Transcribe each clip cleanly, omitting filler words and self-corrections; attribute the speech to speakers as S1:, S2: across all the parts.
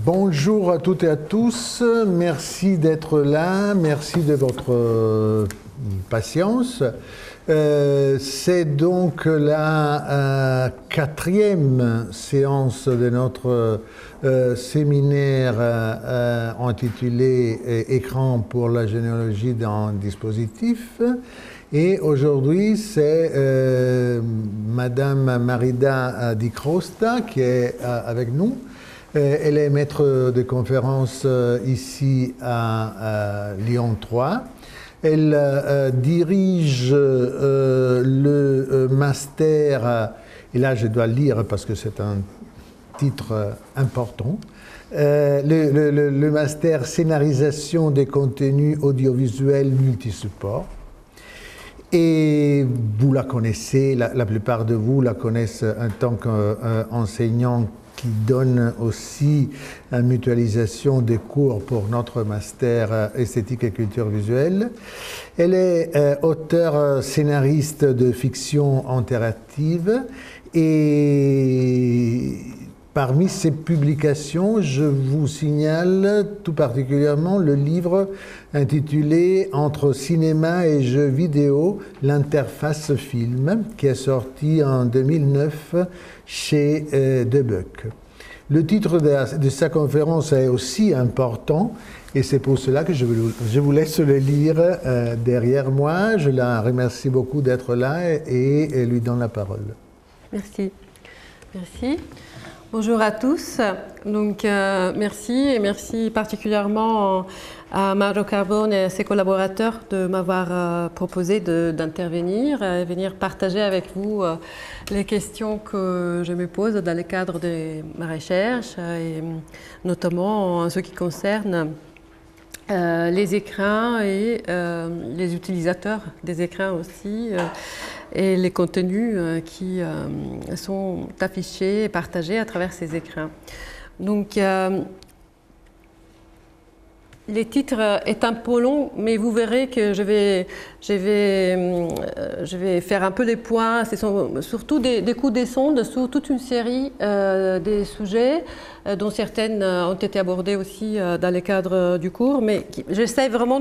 S1: Bonjour à toutes et à tous, merci d'être là, merci de votre patience. C'est donc la quatrième séance de notre séminaire intitulé Écran pour la généalogie d'un dispositif. Et aujourd'hui, c'est Madame Marida Di Crosta qui est avec nous. Elle est maître de conférence ici à Lyon 3. Elle dirige le master, et là je dois lire parce que c'est un titre important, le master scénarisation des contenus audiovisuels multisupports. Et vous la connaissez, la plupart de vous la connaissent en tant qu'enseignant qui donne aussi une mutualisation des cours pour notre master esthétique et culture visuelle. Elle est auteure scénariste de fiction interactive et parmi ses publications, je vous signale tout particulièrement le livre intitulé « Entre cinéma et jeux vidéo, l'interface film » qui est sorti en 2009 chez Debuck. Le titre de sa conférence est aussi important et c'est pour cela que je vous laisse le lire derrière moi. Je la remercie beaucoup d'être là et lui donne la parole.
S2: Merci. Merci. Bonjour à tous. Donc, merci et merci particulièrement à Mauro Carbone et à ses collaborateurs de m'avoir proposé d'intervenir et venir partager avec vous les questions que je me pose dans le cadre de ma recherche et notamment en ce qui concerne les écrans et les utilisateurs des écrans aussi et les contenus qui sont affichés et partagés à travers ces écrans. Donc, les titres est un peu long, mais vous verrez que je vais faire un peu les points. Ce sont surtout des coups des sondes sur toute une série des sujets dont certaines ont été abordées aussi dans le cadre du cours, mais j'essaie vraiment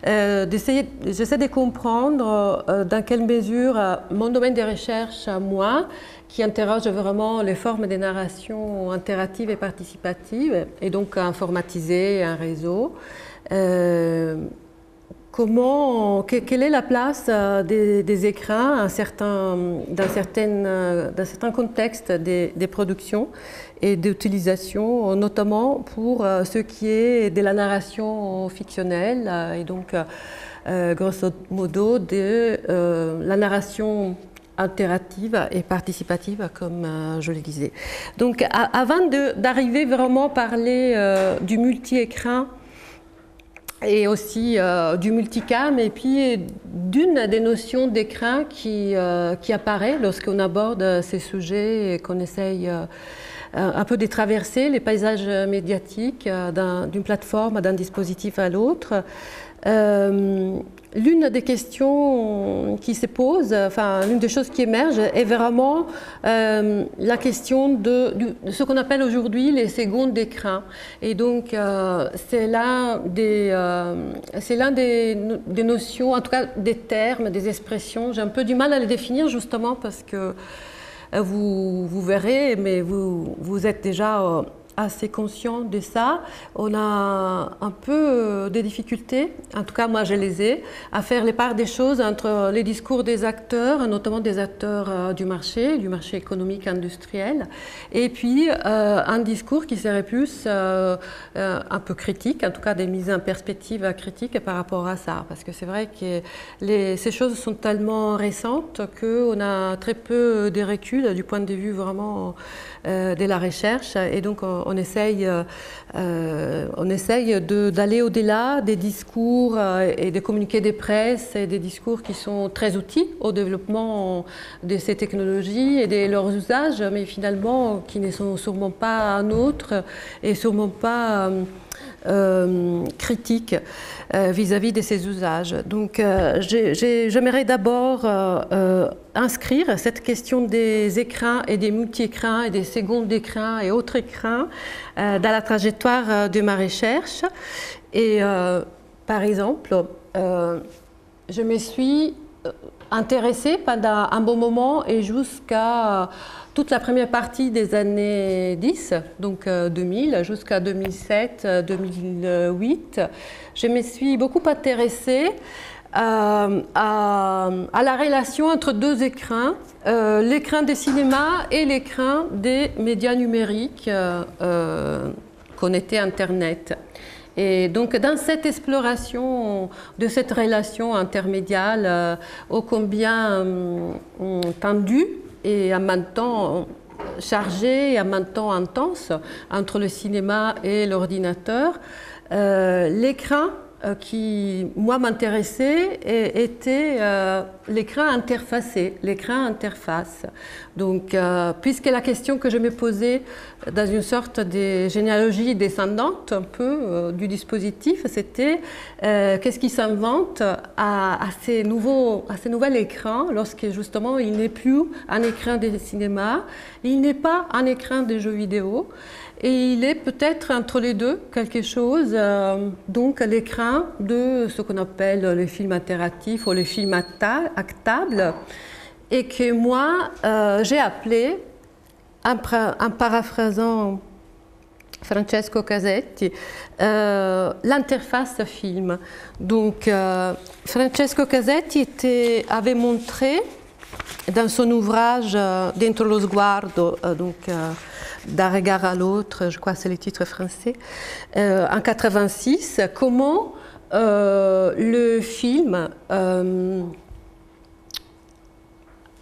S2: j'essaie de comprendre dans quelle mesure mon domaine de recherche à moi, qui interroge vraiment les formes de narration interactive et participative, et donc informatiser un réseau. Quelle est la place des écrans dans certains contextes des productions et d'utilisation, notamment pour ce qui est de la narration fictionnelle, et donc grosso modo de la narration interactive et participative, comme je le disais. Donc, avant d'arriver vraiment à parler du multi-écran et aussi du multicam, et puis d'une des notions d'écran qui apparaît lorsqu'on aborde ces sujets et qu'on essaye un peu de traverser les paysages médiatiques d'une plateforme, d'un dispositif à l'autre. L'une des questions qui se pose, enfin l'une des choses qui émerge est vraiment la question de ce qu'on appelle aujourd'hui les secondes d'écran. Et donc c'est l'un des notions, en tout cas des termes, des expressions. J'ai un peu du mal à les définir justement parce que vous verrez, mais vous êtes déjà assez conscient de ça. On a un peu des difficultés, en tout cas moi je les ai, à faire les parts des choses entre les discours des acteurs, notamment des acteurs du marché économique, industriel, et puis un discours qui serait plus un peu critique, en tout cas des mises en perspective critiques par rapport à ça, parce que c'est vrai que ces choses sont tellement récentes qu'on a très peu de recul du point de vue vraiment de la recherche, et donc on essaye d'aller au-delà des discours et des communiqués de presse et des discours qui sont très utiles au développement de ces technologies et de leurs usages, mais finalement qui ne sont sûrement pas nôtres et sûrement pas critiques vis-à-vis de ces usages. Donc j'aimerais d'abord inscrire cette question des écrans et des multi-écrans et des secondes écrans et autres écrans dans la trajectoire de ma recherche. Et par exemple, je me suis intéressée pendant un bon moment et jusqu'à toute la première partie des années 10, donc 2000, jusqu'à 2007, 2008, je me suis beaucoup intéressée à la relation entre deux écrans, l'écran des cinémas et l'écran des médias numériques connectés à Internet. Et donc, dans cette exploration de cette relation intermédiaire, ô combien tendue et en même temps chargée et en même temps intense entre le cinéma et l'ordinateur, l'écran qui, moi, m'intéressait était l'écran interfacé, l'écran interface. Donc, puisque la question que je me posais dans une sorte de généalogie descendante un peu du dispositif, c'était qu'est-ce qui s'invente à ces nouveaux écrans lorsque justement il n'est plus un écran de cinéma, il n'est pas un écran de jeux vidéo, et il est peut-être entre les deux quelque chose, donc l'écran de ce qu'on appelle le film interactif ou le film actable, et que moi j'ai appelé, en paraphrasant Francesco Casetti, l'interface film. Donc Francesco Casetti avait montré dans son ouvrage Dentro lo sguardo, d'un regard à l'autre, je crois que c'est le titre français, en 1986, comment le film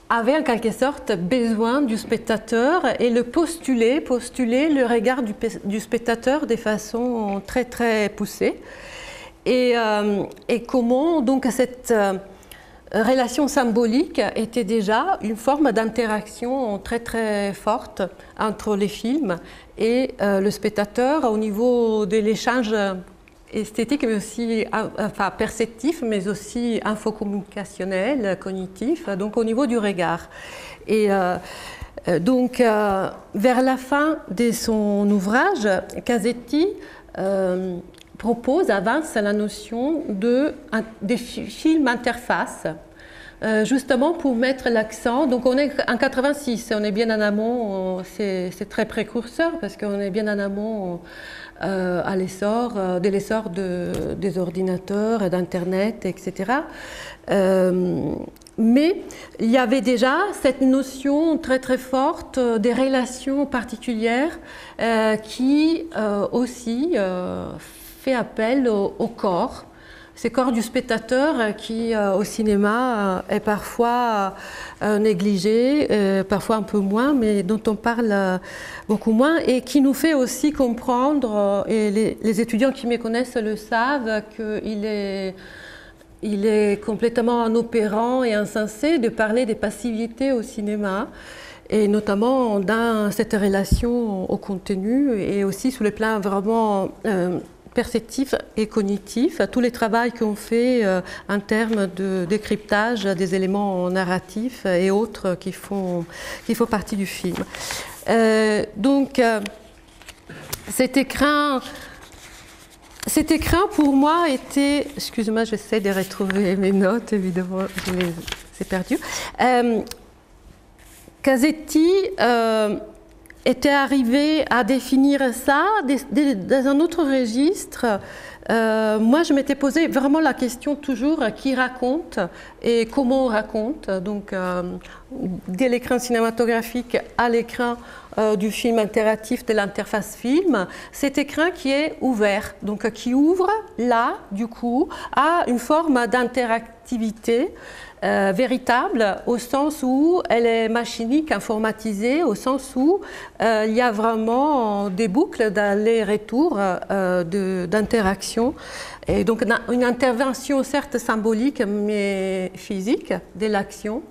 S2: avait en quelque sorte besoin du spectateur et le postuler le regard du spectateur de façon très très poussée. Et comment donc cette relation symbolique était déjà une forme d'interaction très très forte entre les films et le spectateur au niveau de l'échange esthétique, mais aussi perceptif, mais aussi infocommunicationnel, cognitif, donc au niveau du regard. Et donc, vers la fin de son ouvrage, Casetti avance la notion des films interface, justement pour mettre l'accent. Donc on est en 86, on est bien en amont, c'est très précurseur parce qu'on est bien en amont de l'essor des ordinateurs et d'Internet, etc. Mais il y avait déjà cette notion très très forte des relations particulières qui aussi fait appel au corps, ce corps du spectateur qui au cinéma est parfois négligé, parfois un peu moins, mais dont on parle beaucoup moins, et qui nous fait aussi comprendre, et les étudiants qui me connaissent le savent, qu'il est complètement inopérant et insensé de parler des passivités au cinéma, et notamment dans cette relation au contenu et aussi sur le plan vraiment perceptif et cognitif, tous les travaux qu'on fait en termes de décryptage des éléments narratifs et autres qui font partie du film. Donc cet écran pour moi était, excusez-moi, j'essaie de retrouver mes notes, évidemment, je les ai perdues. Casetti était arrivé à définir ça dans un autre registre. Moi, je m'étais posé vraiment la question toujours qui raconte et comment on raconte. Donc, dès l'écran cinématographique à l'écran du film interactif de l'interface film, cet écran qui est ouvert, donc qui ouvre là, du coup, à une forme d'interactivité véritable, au sens où elle est machinique, informatisée, au sens où il y a vraiment des boucles d'aller-retour d'interaction. Et donc une intervention certes symbolique, mais physique de l'action,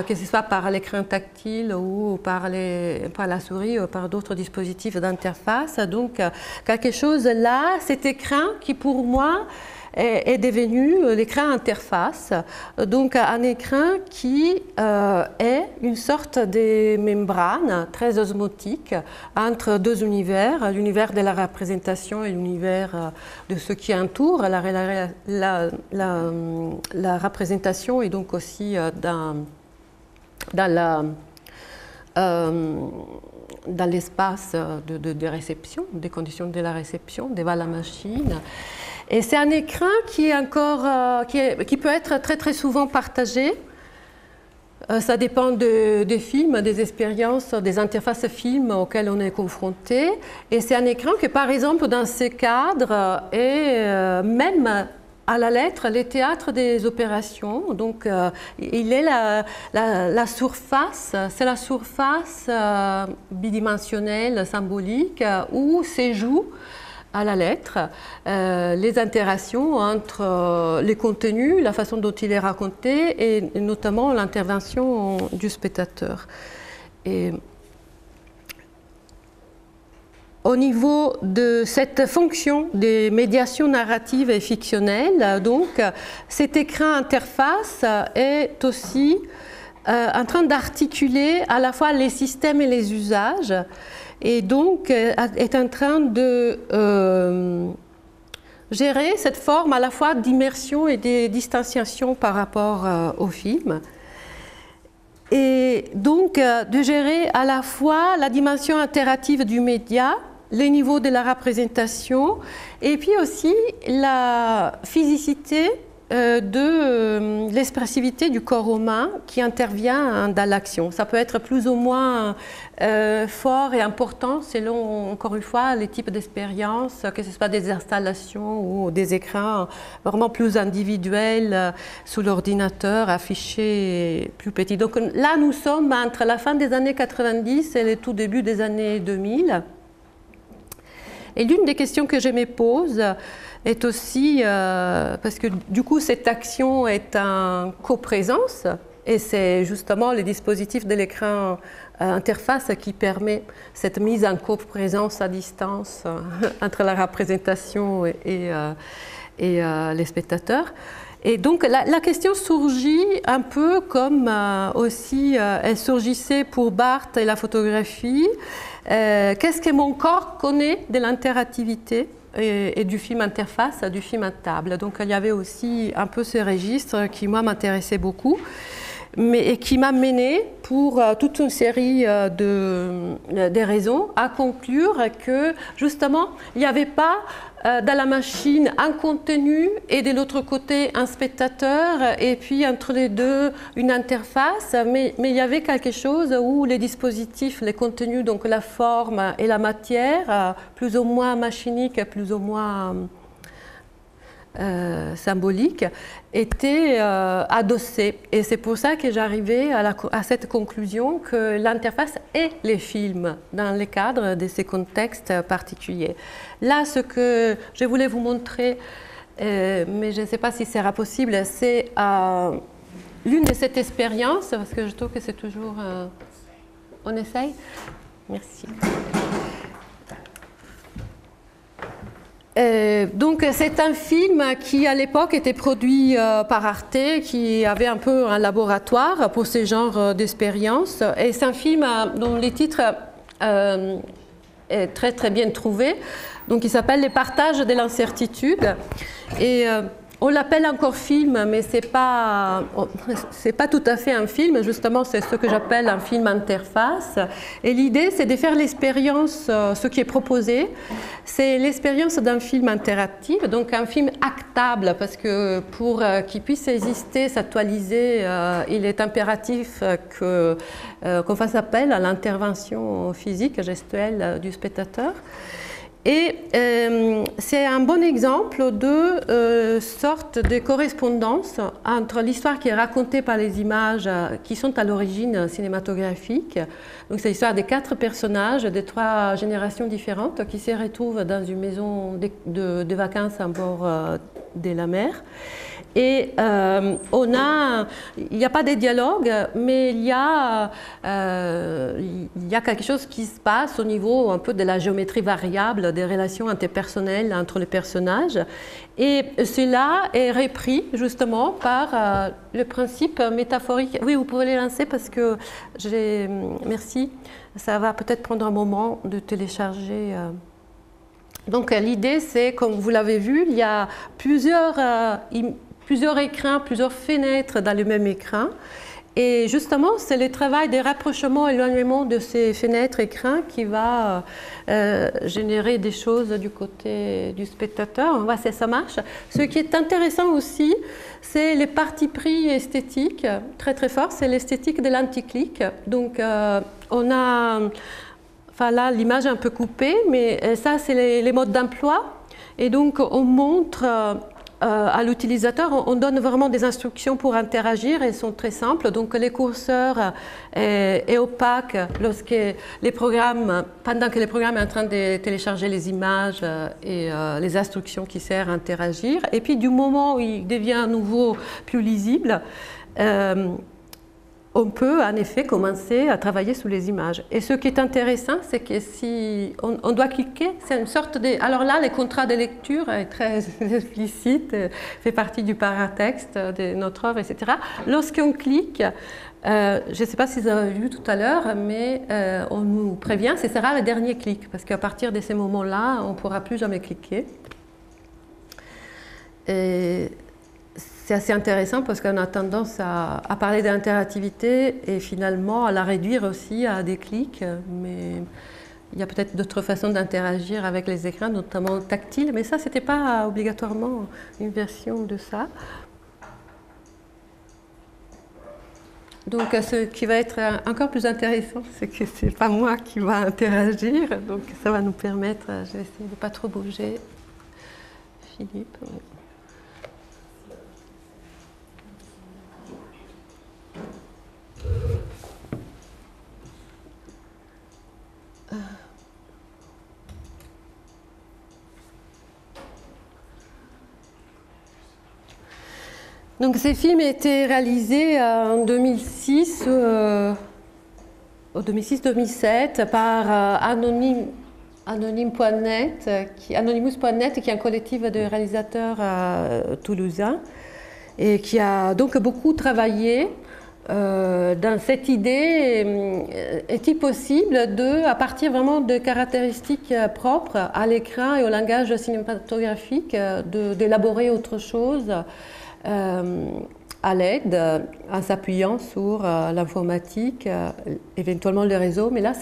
S2: que ce soit par l'écran tactile ou par la souris ou par d'autres dispositifs d'interface. Donc quelque chose là, cet écran qui pour moi est devenu l'écran interface, donc un écran qui est une sorte de membrane très osmotique entre deux univers, l'univers de la représentation et l'univers de ce qui entoure la représentation, et donc aussi dans l'espace de réception, des conditions de la réception devant la machine. Et c'est un écran qui est encore, qui peut être très très souvent partagé. Ça dépend des films, des expériences, des interfaces films auxquelles on est confronté. Et c'est un écran que, par exemple, dans ces cadres, est même à la lettre les théâtres des opérations. Donc, il est la surface, c'est la surface bidimensionnelle, symbolique, où se jouent à la lettre les interactions entre les contenus, la façon dont il est raconté, et notamment l'intervention du spectateur. Et au niveau de cette fonction des médiations narratives et fictionnelles, donc, cet écran interface est aussi en train d'articuler à la fois les systèmes et les usages, et donc est en train de gérer cette forme à la fois d'immersion et de distanciation par rapport au film. Et donc de gérer à la fois la dimension interactive du média, les niveaux de la représentation, et puis aussi la physicité de l'expressivité du corps humain qui intervient dans l'action. Ça peut être plus ou moins fort et important selon, encore une fois, les types d'expériences, que ce soit des installations ou des écrans vraiment plus individuels sous l'ordinateur, affichés plus petits. Donc là, nous sommes entre la fin des années 90 et le tout début des années 2000. Et l'une des questions que je me pose est aussi, parce que du coup cette action est en coprésence, et c'est justement le dispositif de l'écran interface qui permet cette mise en coprésence à distance entre la représentation et les spectateurs. Et donc la question surgit un peu comme aussi elle surgissait pour Barthes et la photographie. Qu'est-ce que mon corps connaît de l'interactivité et du film interface, du film à table? Donc il y avait aussi un peu ce registre qui moi m'intéressait beaucoup, et qui m'a mené pour toute une série de raisons à conclure que justement il n'y avait pas dans la machine un contenu et de l'autre côté un spectateur, et puis entre les deux une interface, mais il y avait quelque chose où les dispositifs, les contenus, donc la forme et la matière, plus ou moins machinique, plus ou moins symbolique, était adossé. Et c'est pour ça que j'arrivais à cette conclusion que l'interface est les films dans le cadre de ces contextes particuliers. Là, ce que je voulais vous montrer, mais je ne sais pas si ce sera possible, c'est l'une de cette expérience, parce que je trouve que c'est toujours... On essaye? Merci. Donc c'est un film qui à l'époque était produit par Arte, qui avait un peu un laboratoire pour ce genre d'expérience, et c'est un film dont les titres est très très bien trouvé. Donc il s'appelle Les partages de l'incertitude, et on l'appelle encore film, mais c'est pas tout à fait un film, justement c'est ce que j'appelle un film interface. Et l'idée c'est de faire l'expérience, ce qui est proposé, c'est l'expérience d'un film interactif, donc un film actable, parce que pour qu'il puisse exister, s'actualiser, il est impératif qu'on fasse appel à l'intervention physique, gestuelle du spectateur. Et c'est un bon exemple de sorte de correspondance entre l'histoire qui est racontée par les images qui sont à l'origine cinématographique. Donc c'est l'histoire des 4 personnages de 3 générations différentes qui se retrouvent dans une maison de vacances à bord de la mer. Et il n'y a pas de dialogue, mais il y a quelque chose qui se passe au niveau un peu de la géométrie variable des relations interpersonnelles entre les personnages. Et cela est repris justement par le principe métaphorique. Oui, vous pouvez les lancer parce que merci. Ça va peut-être prendre un moment de télécharger. Donc l'idée, c'est, comme vous l'avez vu, il y a plusieurs écrans, plusieurs fenêtres dans le même écran. Et justement, c'est le travail de rapprochement et éloignement de ces fenêtres écrans qui va générer des choses du côté du spectateur. On voit si ça marche. Ce qui est intéressant aussi, c'est les partis pris esthétiques, très très fort. C'est l'esthétique de l'anti-clic. Donc, on a... Enfin là, l'image est un peu coupée, mais ça, c'est les modes d'emploi. Et donc, on montre à l'utilisateur, on donne vraiment des instructions pour interagir. Elles sont très simples. Donc, les curseurs est opaque lorsque les programmes, pendant que le programme est en train de télécharger les images et les instructions qui servent à interagir. Et puis, du moment où il devient à nouveau plus lisible, on peut en effet commencer à travailler sur les images. Et ce qui est intéressant, c'est que si on doit cliquer, c'est une sorte de... Alors là, le contrat de lecture est très explicite, fait partie du paratexte de notre œuvre, etc. Lorsqu'on clique, je ne sais pas si vous avez vu tout à l'heure, mais on nous prévient, ce sera le dernier clic, parce qu'à partir de ces moments-là, on ne pourra plus jamais cliquer. Et c'est assez intéressant parce qu'on a tendance à parler d'interactivité et finalement à la réduire aussi à des clics, mais il y a peut-être d'autres façons d'interagir avec les écrans, notamment tactiles, mais ça, ce n'était pas obligatoirement une version de ça. Donc, ce qui va être encore plus intéressant, c'est que ce n'est pas moi qui va interagir, donc ça va nous permettre, je vais essayer de ne pas trop bouger. Philippe. Donc ces films étaient réalisés en 2006, 2006-2007 par Anonymous.net, qui est un collectif de réalisateurs toulousains et qui a donc beaucoup travaillé dans cette idée, est-il possible à partir vraiment de caractéristiques propres à l'écran et au langage cinématographique, d'élaborer autre chose à l'aide, en s'appuyant sur l'informatique, éventuellement le réseau. Mais là,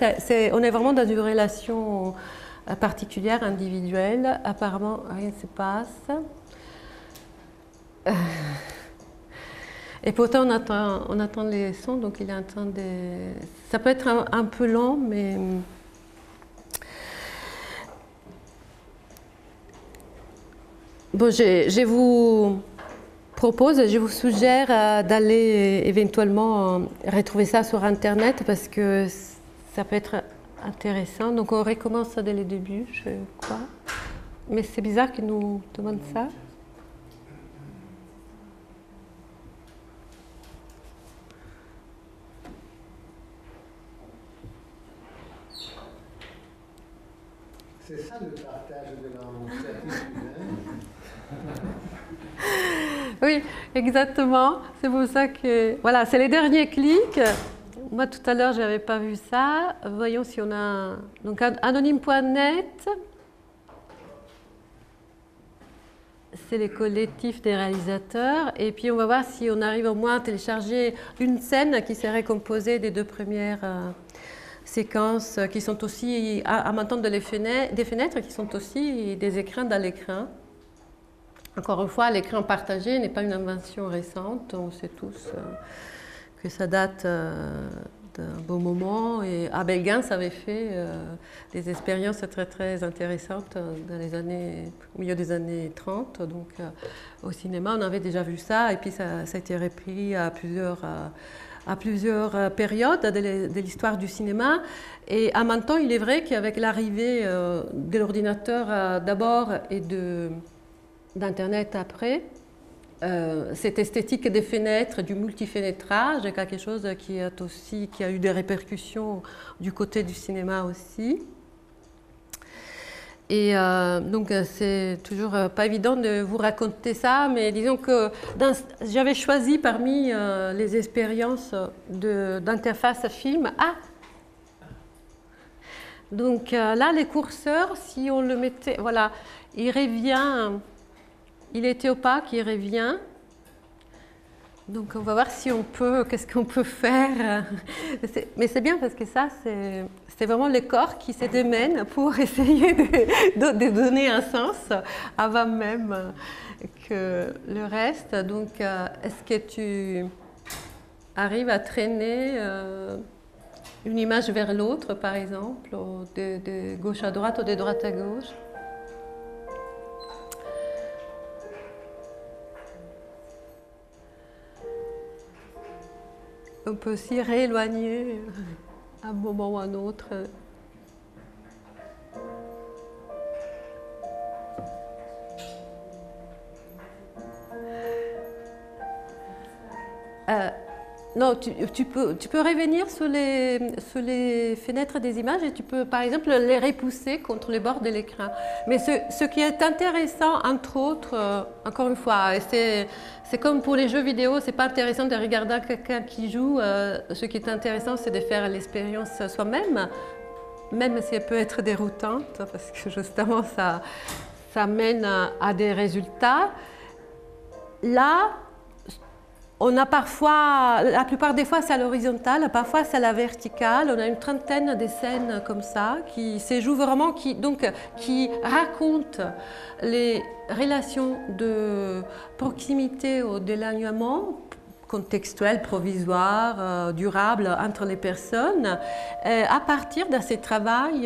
S2: on est vraiment dans une relation particulière, individuelle. Apparemment, rien ne se passe. Et pourtant, on attend les sons, donc il est en train de... Ça peut être un peu long, mais... Bon, je vous propose, je vous suggère d'aller éventuellement retrouver ça sur Internet parce que ça peut être intéressant. Donc on recommence dès le début, je crois. Mais c'est bizarre qu'ils nous demandent ça.
S1: C'est ça le partage de l'initiative.
S2: Oui, exactement. C'est pour ça que... Voilà, c'est les derniers clics. Moi, tout à l'heure, je n'avais pas vu ça. Voyons si on a... Donc, Anonyme.net, c'est les collectifs des réalisateurs. Et puis, on va voir si on arrive au moins à télécharger une scène qui serait composée des deux premières séquences qui sont aussi, à m'entendre des fenêtres qui sont aussi des écrans dans l'écran. Encore une fois, l'écran partagé n'est pas une invention récente. On sait tous que ça date d'un bon moment. Et Abel Gance avait fait des expériences très très intéressantes dans les années, au milieu des années 30. Donc au cinéma, on avait déjà vu ça. Et puis ça a été repris à plusieurs périodes de l'histoire du cinéma. Et en même temps, il est vrai qu'avec l'arrivée de l'ordinateur d'abord et d'Internet après. Cette esthétique des fenêtres, du multifénétrage, est quelque chose qui a eu des répercussions du côté du cinéma aussi. Et donc c'est toujours pas évident de vous raconter ça, mais disons que j'avais choisi parmi les expériences d'interface film. Ah! Donc là, les curseurs, si on le mettait, voilà, il revient, il était opaque, il revient. Donc on va voir si on peut, qu'est-ce qu'on peut faire. Mais c'est bien parce que ça, c'est vraiment le corps qui se démène pour essayer de donner un sens avant même que le reste. Donc est-ce que tu arrives à traîner une image vers l'autre, par exemple, de gauche à droite ou de droite à gauche? On peut aussi rééloigner à un moment ou à un autre. Non, tu peux revenir sur les fenêtres des images et tu peux, par exemple, les repousser contre les bords de l'écran. Mais ce qui est intéressant, entre autres, encore une fois, c'est comme pour les jeux vidéo, c'est pas intéressant de regarder quelqu'un qui joue. Ce qui est intéressant, c'est de faire l'expérience soi-même, même si elle peut être déroutante, parce que justement, ça mène à des résultats. Là, on a parfois, la plupart des fois c'est à l'horizontale, parfois c'est à la verticale. On a une trentaine de scènes comme ça qui se jouent vraiment, qui racontent les relations de proximité ou d'éloignement contextuel, provisoire, durable entre les personnes à partir de ces travaux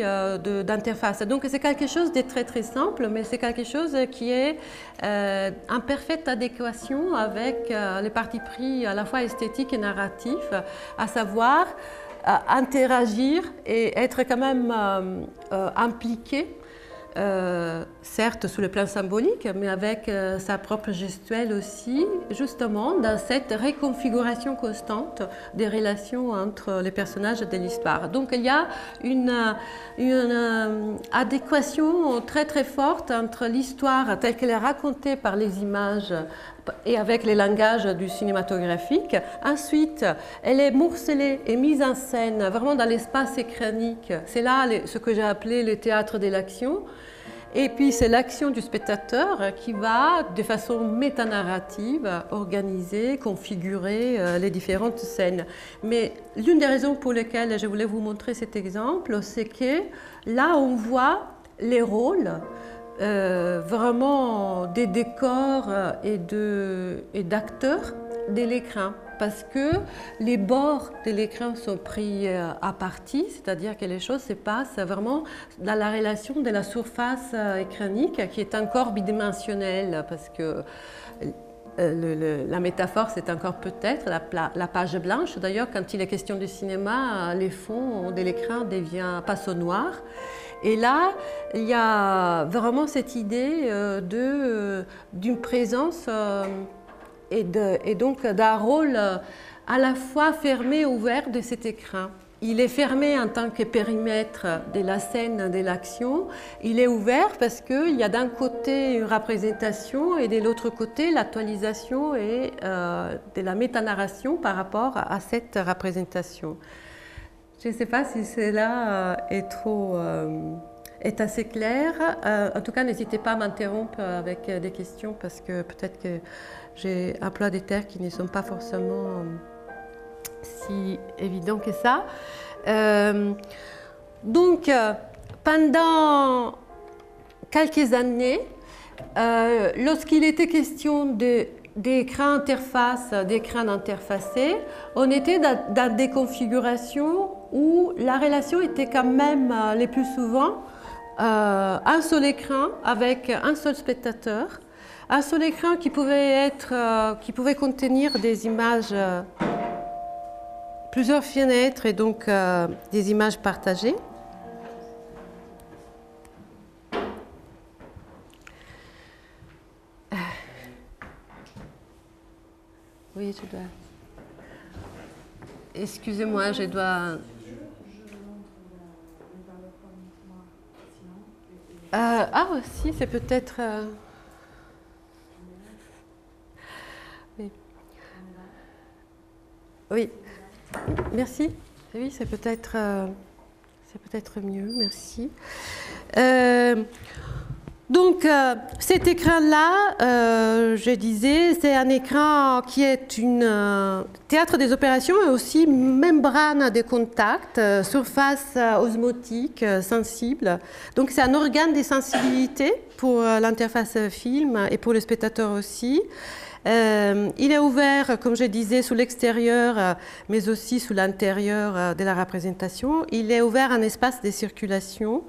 S2: d'interface. Donc c'est quelque chose de très très simple, mais c'est quelque chose qui est en parfaite adéquation avec les partis pris à la fois esthétiques et narratifs, à savoir interagir et être quand même impliqué. Certes sous le plan symbolique, mais avec sa propre gestuelle aussi, justement dans cette reconfiguration constante des relations entre les personnages de l'histoire. Donc il y a une adéquation très très forte entre l'histoire telle qu'elle est racontée par les images et avec les langages du cinématographique. Ensuite, elle est morcelée et mise en scène vraiment dans l'espace écranique. C'est là ce que j'ai appelé le théâtre de l'action. Et puis c'est l'action du spectateur qui va, de façon métanarrative, organiser, configurer les différentes scènes. Mais l'une des raisons pour lesquelles je voulais vous montrer cet exemple, c'est que là on voit les rôles vraiment des décors et d'acteurs de l'écran, parce que les bords de l'écran sont pris à partie, c'est-à-dire que les choses se passent vraiment dans la relation de la surface écranique qui est encore bidimensionnelle, parce que la métaphore, c'est encore peut-être la page blanche. D'ailleurs, quand il est question du cinéma, les fonds de l'écran passent au noir. Et là, il y a vraiment cette idée d'une présence et donc d'un rôle à la fois fermé et ouvert de cet écran. Il est fermé en tant que périmètre de la scène, de l'action. Il est ouvert parce qu'il y a d'un côté une représentation et de l'autre côté l'actualisation et de la métanarration par rapport à cette représentation. Je ne sais pas si cela est assez clair. En tout cas, n'hésitez pas à m'interrompre avec des questions parce que peut-être que j'ai employé des termes qui ne sont pas forcément si évidents que ça. Donc, pendant quelques années, lorsqu'il était question d'écran interfacés, on était dans des configurations où la relation était quand même le plus souvent un seul écran avec un seul spectateur, un seul écran qui pouvait contenir des images, plusieurs fenêtres et donc des images partagées. Oui, je dois. Excusez-moi, je dois. Ah, aussi, c'est peut-être. Oui. Oui. Merci. Oui, c'est peut-être mieux. Merci. Donc, cet écran-là, je disais, c'est un écran qui est un théâtre des opérations et aussi membrane de contact, surface osmotique sensible. Donc, c'est un organe de sensibilité pour l'interface film et pour le spectateur aussi. Il est ouvert, comme je disais, sous l'extérieur, mais aussi sous l'intérieur de la représentation. Il est ouvert en espace de circulation.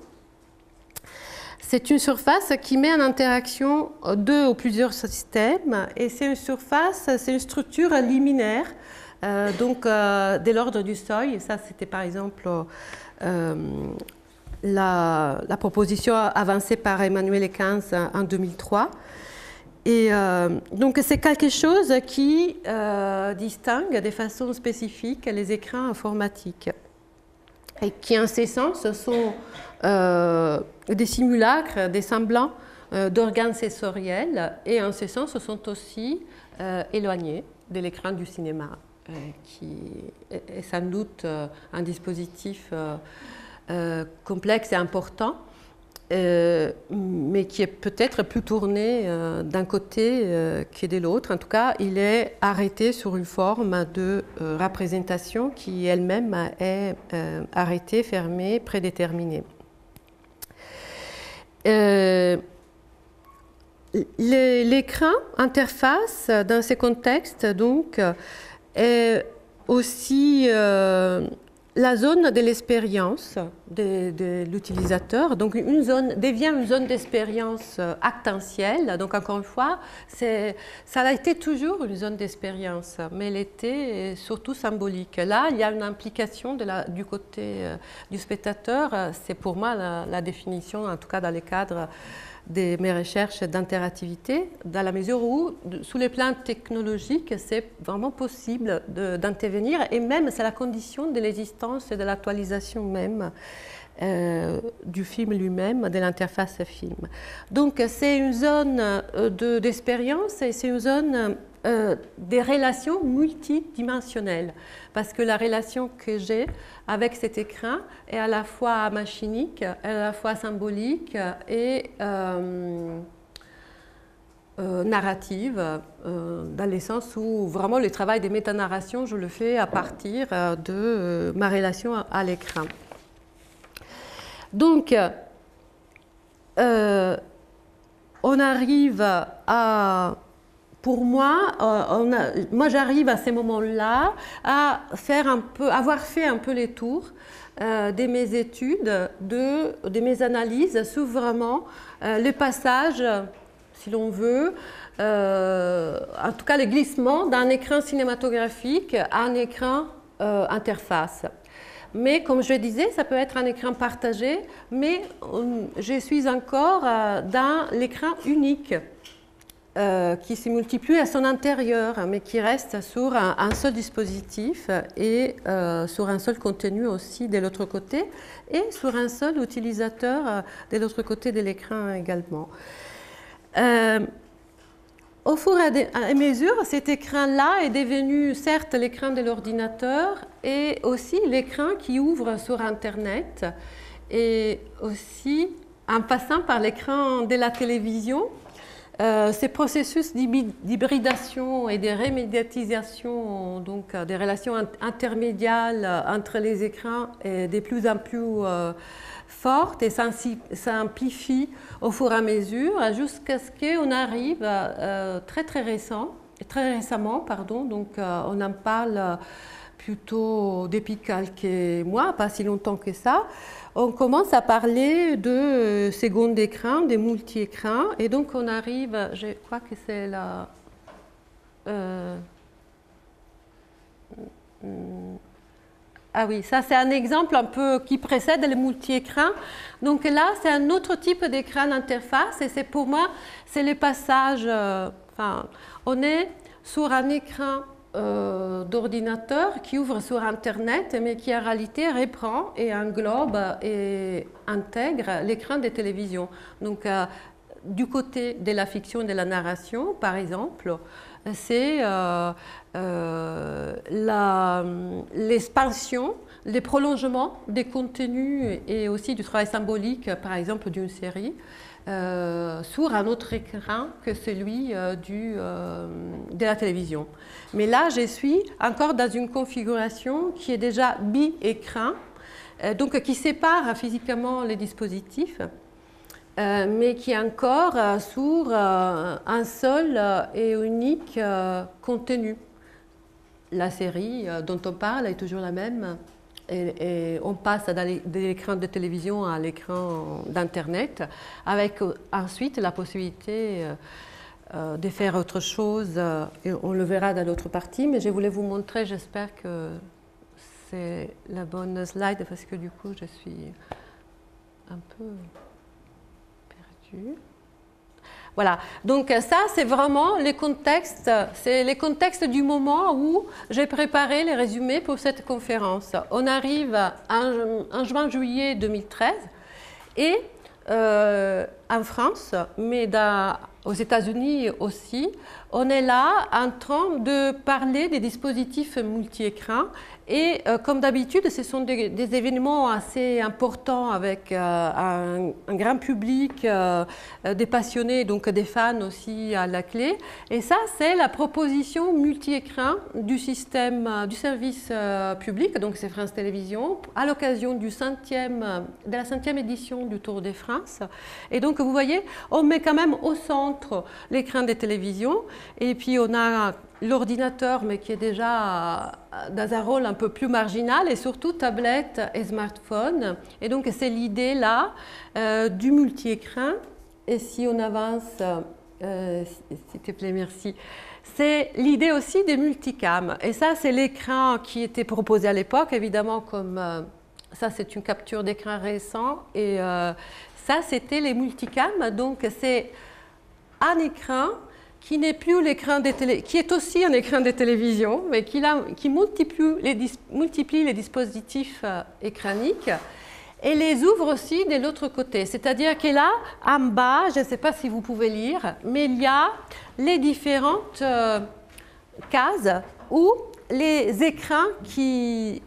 S2: C'est une surface qui met en interaction deux ou plusieurs systèmes et c'est une surface, c'est une structure liminaire, donc de l'ordre du seuil. Et ça, c'était par exemple la proposition avancée par Emmanuel Ekins en 2003. Et donc c'est quelque chose qui distingue de façon spécifique les écrans informatiques et qui en ce sens sont des simulacres, des semblants d'organes sensoriels et en ce sens sont aussi éloignés de l'écran du cinéma qui est sans doute un dispositif complexe et important. Mais qui est peut-être plus tourné d'un côté que de l'autre. En tout cas, il est arrêté sur une forme de représentation qui elle-même est arrêtée, fermée, prédéterminée. L'écran interface dans ces contextes donc est aussi la zone de l'expérience de l'utilisateur, donc devient une zone d'expérience actentielle. Donc encore une fois, ça a été toujours une zone d'expérience, mais elle était surtout symbolique. Là, il y a une implication du côté du spectateur. C'est pour moi la définition, en tout cas dans les cadres de mes recherches d'interactivité, dans la mesure où, sous les plans technologiques, c'est vraiment possible d'intervenir, et même c'est la condition de l'existence et de l'actualisation même du film lui-même, de l'interface film. Donc c'est une zone d'expérience et c'est une zone des relations multidimensionnelles, parce que la relation que j'ai avec cet écran est à la fois machinique, à la fois symbolique et narrative, dans le sens où vraiment le travail des métanarrations, je le fais à partir de ma relation à l'écran. Donc, on arrive à... Pour moi, j'arrive à ces moments-là à avoir fait un peu les tours de mes études, de mes analyses sur vraiment le passage, si l'on veut, en tout cas le glissement d'un écran cinématographique à un écran interface. Mais comme je disais, ça peut être un écran partagé, mais je suis encore dans l'écran unique. Qui se multiplie à son intérieur, mais qui reste sur un seul dispositif et sur un seul contenu aussi de l'autre côté, et sur un seul utilisateur de l'autre côté de l'écran également. Au fur et à mesure, cet écran-là est devenu certes l'écran de l'ordinateur et aussi l'écran qui ouvre sur Internet, et aussi en passant par l'écran de la télévision. Ces processus d'hybridation et de remédiatisation, donc des relations intermédiaires entre les écrans, est de plus en plus forte et s'amplifie au fur et à mesure, jusqu'à ce qu'on arrive très récemment, donc on en parle plutôt depuis quelques mois, pas si longtemps que ça. On commence à parler de seconde écran, des multi-écrans, et donc on arrive, je crois que c'est la... Ah oui, ça c'est un exemple un peu qui précède les multi-écrans. Donc là, c'est un autre type d'écran interface, et c'est pour moi, c'est le passage... on est sur un écran d'ordinateur qui ouvre sur Internet, mais qui en réalité reprend et englobe et intègre l'écran de télévision. Donc, du côté de la fiction et de la narration, par exemple, c'est l'expansion, les prolongements des contenus et aussi du travail symbolique, par exemple, d'une série, sur un autre écran que celui de la télévision. Mais là, je suis encore dans une configuration qui est déjà bi-écran, donc qui sépare physiquement les dispositifs, mais qui est encore sur un seul et unique contenu. La série dont on parle est toujours la même. Et on passe de l'écran de télévision à l'écran d'Internet, avec ensuite la possibilité de faire autre chose, et on le verra dans l'autre partie, mais je voulais vous montrer, j'espère que c'est la bonne slide, parce que du coup je suis un peu perdue. Voilà, donc ça c'est vraiment les contextes, c'est les contextes du moment où j'ai préparé les résumés pour cette conférence. On arrive en juin-juillet 2013 et en France, mais aux États-Unis aussi, on est là en train de parler des dispositifs multi-écrans et comme d'habitude, ce sont des événements assez importants avec un grand public, des passionnés, donc des fans aussi à la clé. Et ça, c'est la proposition multi-écran du système, du service public, donc c'est France Télévisions, à l'occasion de la 5e édition du Tour de France. Et donc, vous voyez, on met quand même au centre l'écran des télévisions et puis on a l'ordinateur, mais qui est déjà dans un rôle un peu plus marginal, et surtout tablette et smartphone. Et donc, c'est l'idée là du multi-écran. Et si on avance, s'il te plaît, merci. C'est l'idée aussi des multicams. Et ça, c'est l'écran qui était proposé à l'époque, évidemment, comme ça, c'est une capture d'écran récent. Et ça, c'était les multicams. Donc, c'est un écran qui n'est plus l'écran des qui est aussi un écran de télévision, mais qui multiplie les dispositifs écraniques et les ouvre aussi de l'autre côté. C'est-à-dire que là, en bas, je ne sais pas si vous pouvez lire, mais il y a les différentes cases où les écrans qui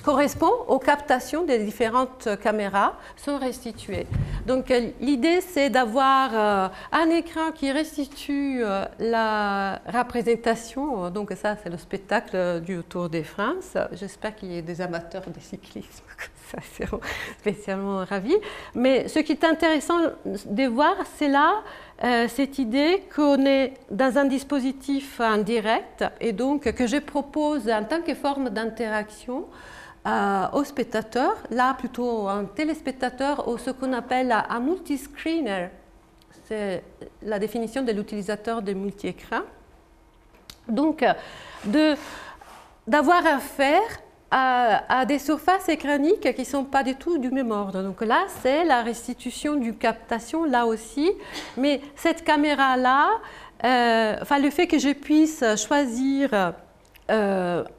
S2: correspondent aux captations des différentes caméras sont restitués. Donc l'idée, c'est d'avoir un écran qui restitue la représentation. Donc ça, c'est le spectacle du Tour de France. J'espère qu'il y ait des amateurs de cyclisme, ça seront spécialement ravis. Mais ce qui est intéressant de voir, c'est là cette idée qu'on est dans un dispositif en direct et donc que je propose en tant que forme d'interaction aux spectateurs, là plutôt un téléspectateur ou ce qu'on appelle un multiscreener, c'est la définition de l'utilisateur de multi-écran. Donc d'avoir affaire à des surfaces écraniques qui ne sont pas du tout du même ordre. Donc là, c'est la restitution d'une captation, là aussi. Mais cette caméra-là, le fait que je puisse choisir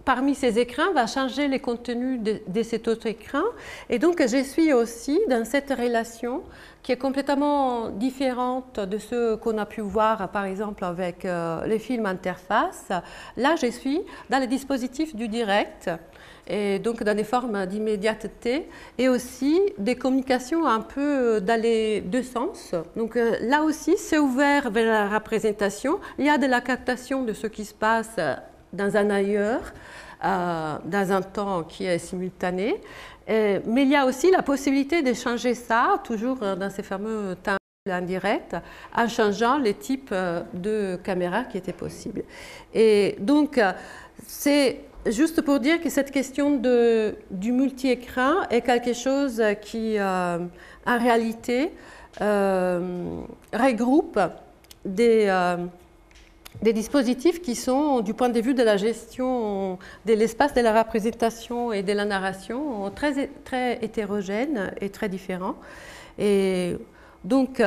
S2: parmi ces écrans va changer les contenus de cet autre écran. Et donc, je suis aussi dans cette relation qui est complètement différente de ce qu'on a pu voir, par exemple, avec les films interface. Là, je suis dans les dispositifs du direct, et donc dans des formes d'immédiateté et aussi des communications un peu dans les deux sens. Donc là aussi, c'est ouvert vers la représentation. Il y a de la captation de ce qui se passe dans un ailleurs, dans un temps qui est simultané. Mais il y a aussi la possibilité de changer ça, toujours dans ces fameux temps indirect, en changeant les types de caméras qui étaient possibles. Et donc, c'est juste pour dire que cette question du multi-écran est quelque chose qui, en réalité, regroupe des dispositifs qui sont, du point de vue de la gestion de l'espace de la représentation et de la narration, très, très hétérogènes et très différents. Et donc,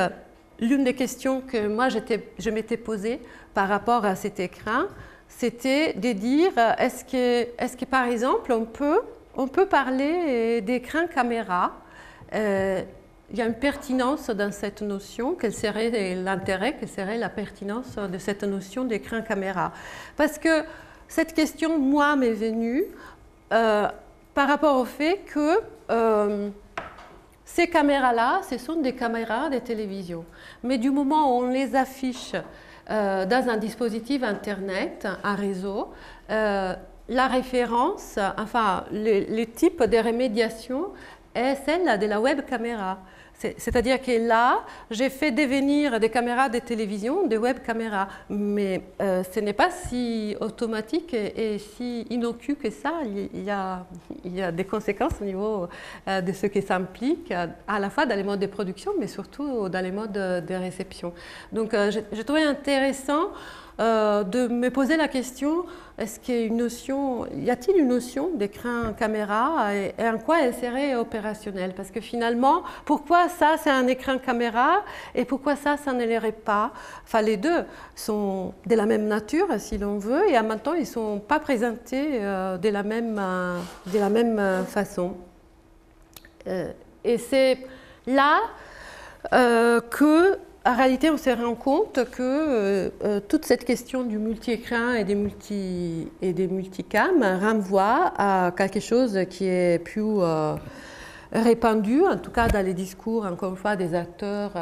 S2: l'une des questions que moi je m'étais posée par rapport à cet écran, c'était de dire, est-ce que par exemple, on peut parler d'écran caméra. Il y a une pertinence dans cette notion, quel serait l'intérêt, quelle serait la pertinence de cette notion d'écran caméra. Parce que cette question, moi, m'est venue par rapport au fait que ces caméras-là, ce sont des caméras de télévision. Mais du moment où on les affiche dans un dispositif Internet, un réseau, la référence, enfin, le type de remédiation est celle de la web caméra. C'est-à-dire que là, j'ai fait devenir des caméras de télévision des web caméras, mais ce n'est pas si automatique et si innocu que ça. Il y a des conséquences au niveau de ce que ça implique, à la fois dans les modes de production, mais surtout dans les modes de réception. Donc, j'ai trouvé intéressant de me poser la question, est-ce qu'il y a-t-il une notion d'écran caméra et en quoi elle serait opérationnelle? Parce que finalement, pourquoi ça c'est un écran caméra et pourquoi ça ne l'est pas? Enfin, les deux sont de la même nature, si l'on veut, et en même temps, ils ne sont pas présentés de la même façon. Et c'est là que en réalité, on se rend compte que toute cette question du multi-écran et des multicams renvoie à quelque chose qui est plus répandu, en tout cas dans les discours, encore une fois, des acteurs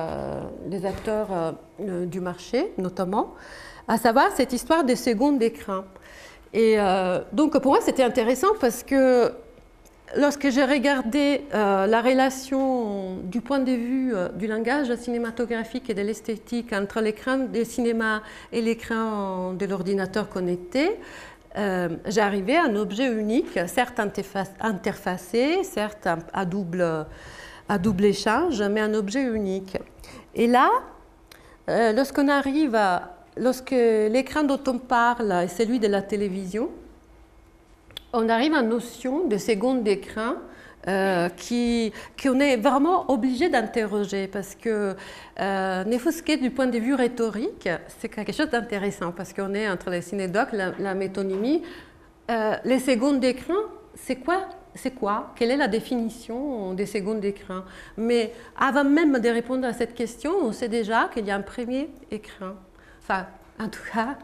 S2: du marché, notamment, à savoir cette histoire des secondes d'écran. Et donc, pour moi, c'était intéressant parce que lorsque j'ai regardé la relation du point de vue du langage cinématographique et de l'esthétique entre l'écran du cinéma et l'écran de l'ordinateur connecté, j'arrivais à un objet unique, certes interfacé, certes à double échange, mais un objet unique. Et là, lorsque l'écran dont on parle est celui de la télévision, on arrive à une notion de seconde d'écran qu'on est vraiment obligé d'interroger parce que, ne fût-ce que du point de vue rhétorique, c'est quelque chose d'intéressant parce qu'on est entre les synédoques, la métonymie. Les secondes d'écran, c'est quoi? Quelle est la définition des secondes d'écran? Mais avant même de répondre à cette question, on sait déjà qu'il y a un premier écran. Enfin, en tout cas,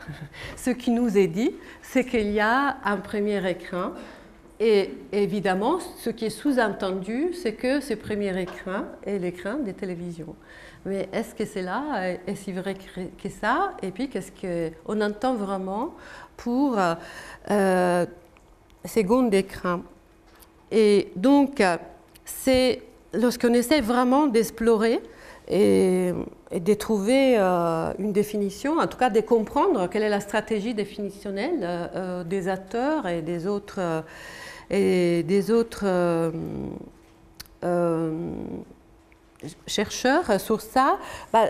S2: ce qui nous est dit, c'est qu'il y a un premier écran. Et évidemment, ce qui est sous-entendu, c'est que ce premier écran est l'écran des télévisions. Mais est-ce que c'est là? Est-ce si vrai que ça? Et puis, qu'est-ce qu'on entend vraiment pour seconde d'écran? Et donc, c'est lorsqu'on essaie vraiment d'explorer et de trouver une définition, en tout cas de comprendre quelle est la stratégie définitionnelle des acteurs et des autres chercheurs sur ça.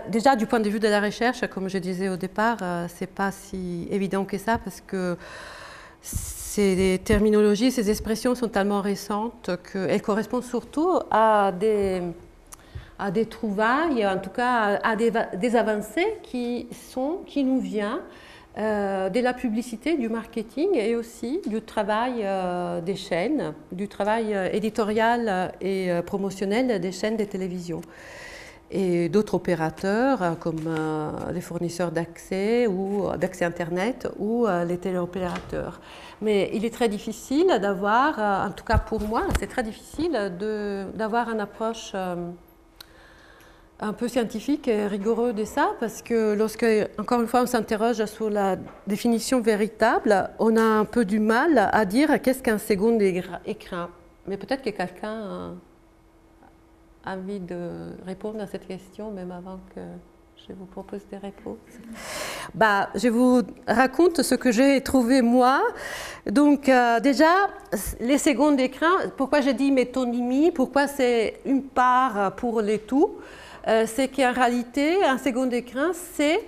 S2: Déjà, du point de vue de la recherche, comme je disais au départ, ce n'est pas si évident que ça parce que ces terminologies, ces expressions sont tellement récentes qu'elles correspondent surtout à des trouvailles, en tout cas à des avancées qui nous viennent de la publicité, du marketing et aussi du travail des chaînes, du travail éditorial et promotionnel des chaînes de télévision. Et d'autres opérateurs comme les fournisseurs d'accès ou d'accès Internet ou les téléopérateurs. Mais il est très difficile d'avoir, en tout cas pour moi, c'est très difficile d'avoir une approche un peu scientifique et rigoureux de ça, parce que lorsque, encore une fois, on s'interroge sur la définition véritable, on a un peu du mal à dire qu'est-ce qu'un second écran. Mais peut-être que quelqu'un a envie de répondre à cette question, même avant que je vous propose des réponses. Je vous raconte ce que j'ai trouvé moi. Donc déjà, les secondes d'écran, pourquoi j'ai dit métonymie, pourquoi c'est une part pour les tout, c'est qu'en réalité, un second écran, c'est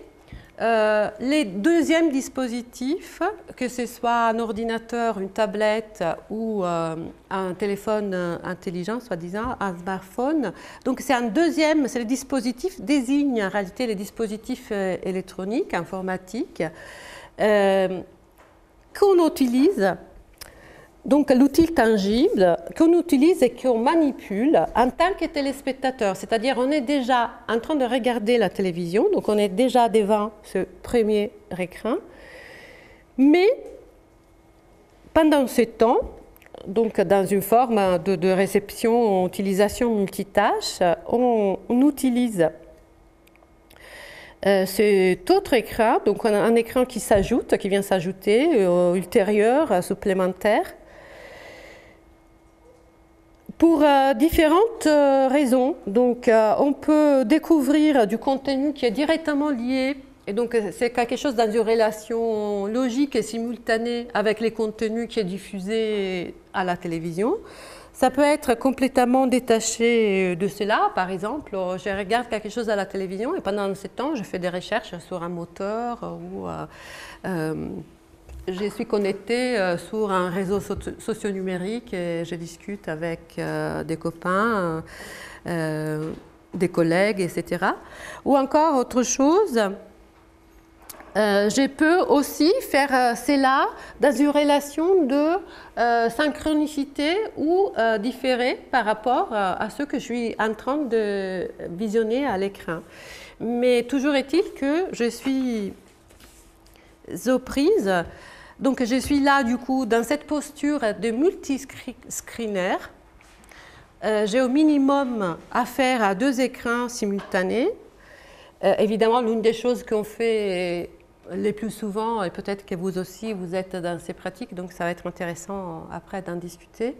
S2: les deuxièmes dispositifs, que ce soit un ordinateur, une tablette ou un téléphone intelligent, soi-disant, un smartphone. Donc c'est un deuxième, c'est le dispositif désigne en réalité les dispositifs électroniques, informatiques, qu'on utilise, donc l'outil tangible qu'on utilise et qu'on manipule en tant que téléspectateur. C'est-à-dire on est déjà en train de regarder la télévision, donc on est déjà devant ce premier écran, mais pendant ce temps, donc dans une forme de réception, utilisation multitâche, on utilise cet autre écran, donc un écran qui s'ajoute, qui vient s'ajouter, ultérieur, supplémentaire, pour différentes raisons. Donc on peut découvrir du contenu qui est directement lié, et donc c'est quelque chose dans une relation logique et simultanée avec les contenus qui est diffusé à la télévision. Ça peut être complètement détaché de cela. Par exemple, je regarde quelque chose à la télévision et pendant ce temps, je fais des recherches sur un moteur ou je suis connectée sur un réseau socio-numérique et je discute avec des copains, des collègues, etc. Ou encore autre chose, je peux aussi faire cela dans une relation de synchronicité ou différée par rapport à ce que je suis en train de visionner à l'écran. Mais toujours est-il que je suis aux prises. Donc je suis là du coup dans cette posture de multiscreener. J'ai au minimum affaire à 2 écrans simultanés. Évidemment, l'une des choses qu'on fait les plus souvent, et peut-être que vous aussi vous êtes dans ces pratiques, donc ça va être intéressant après d'en discuter,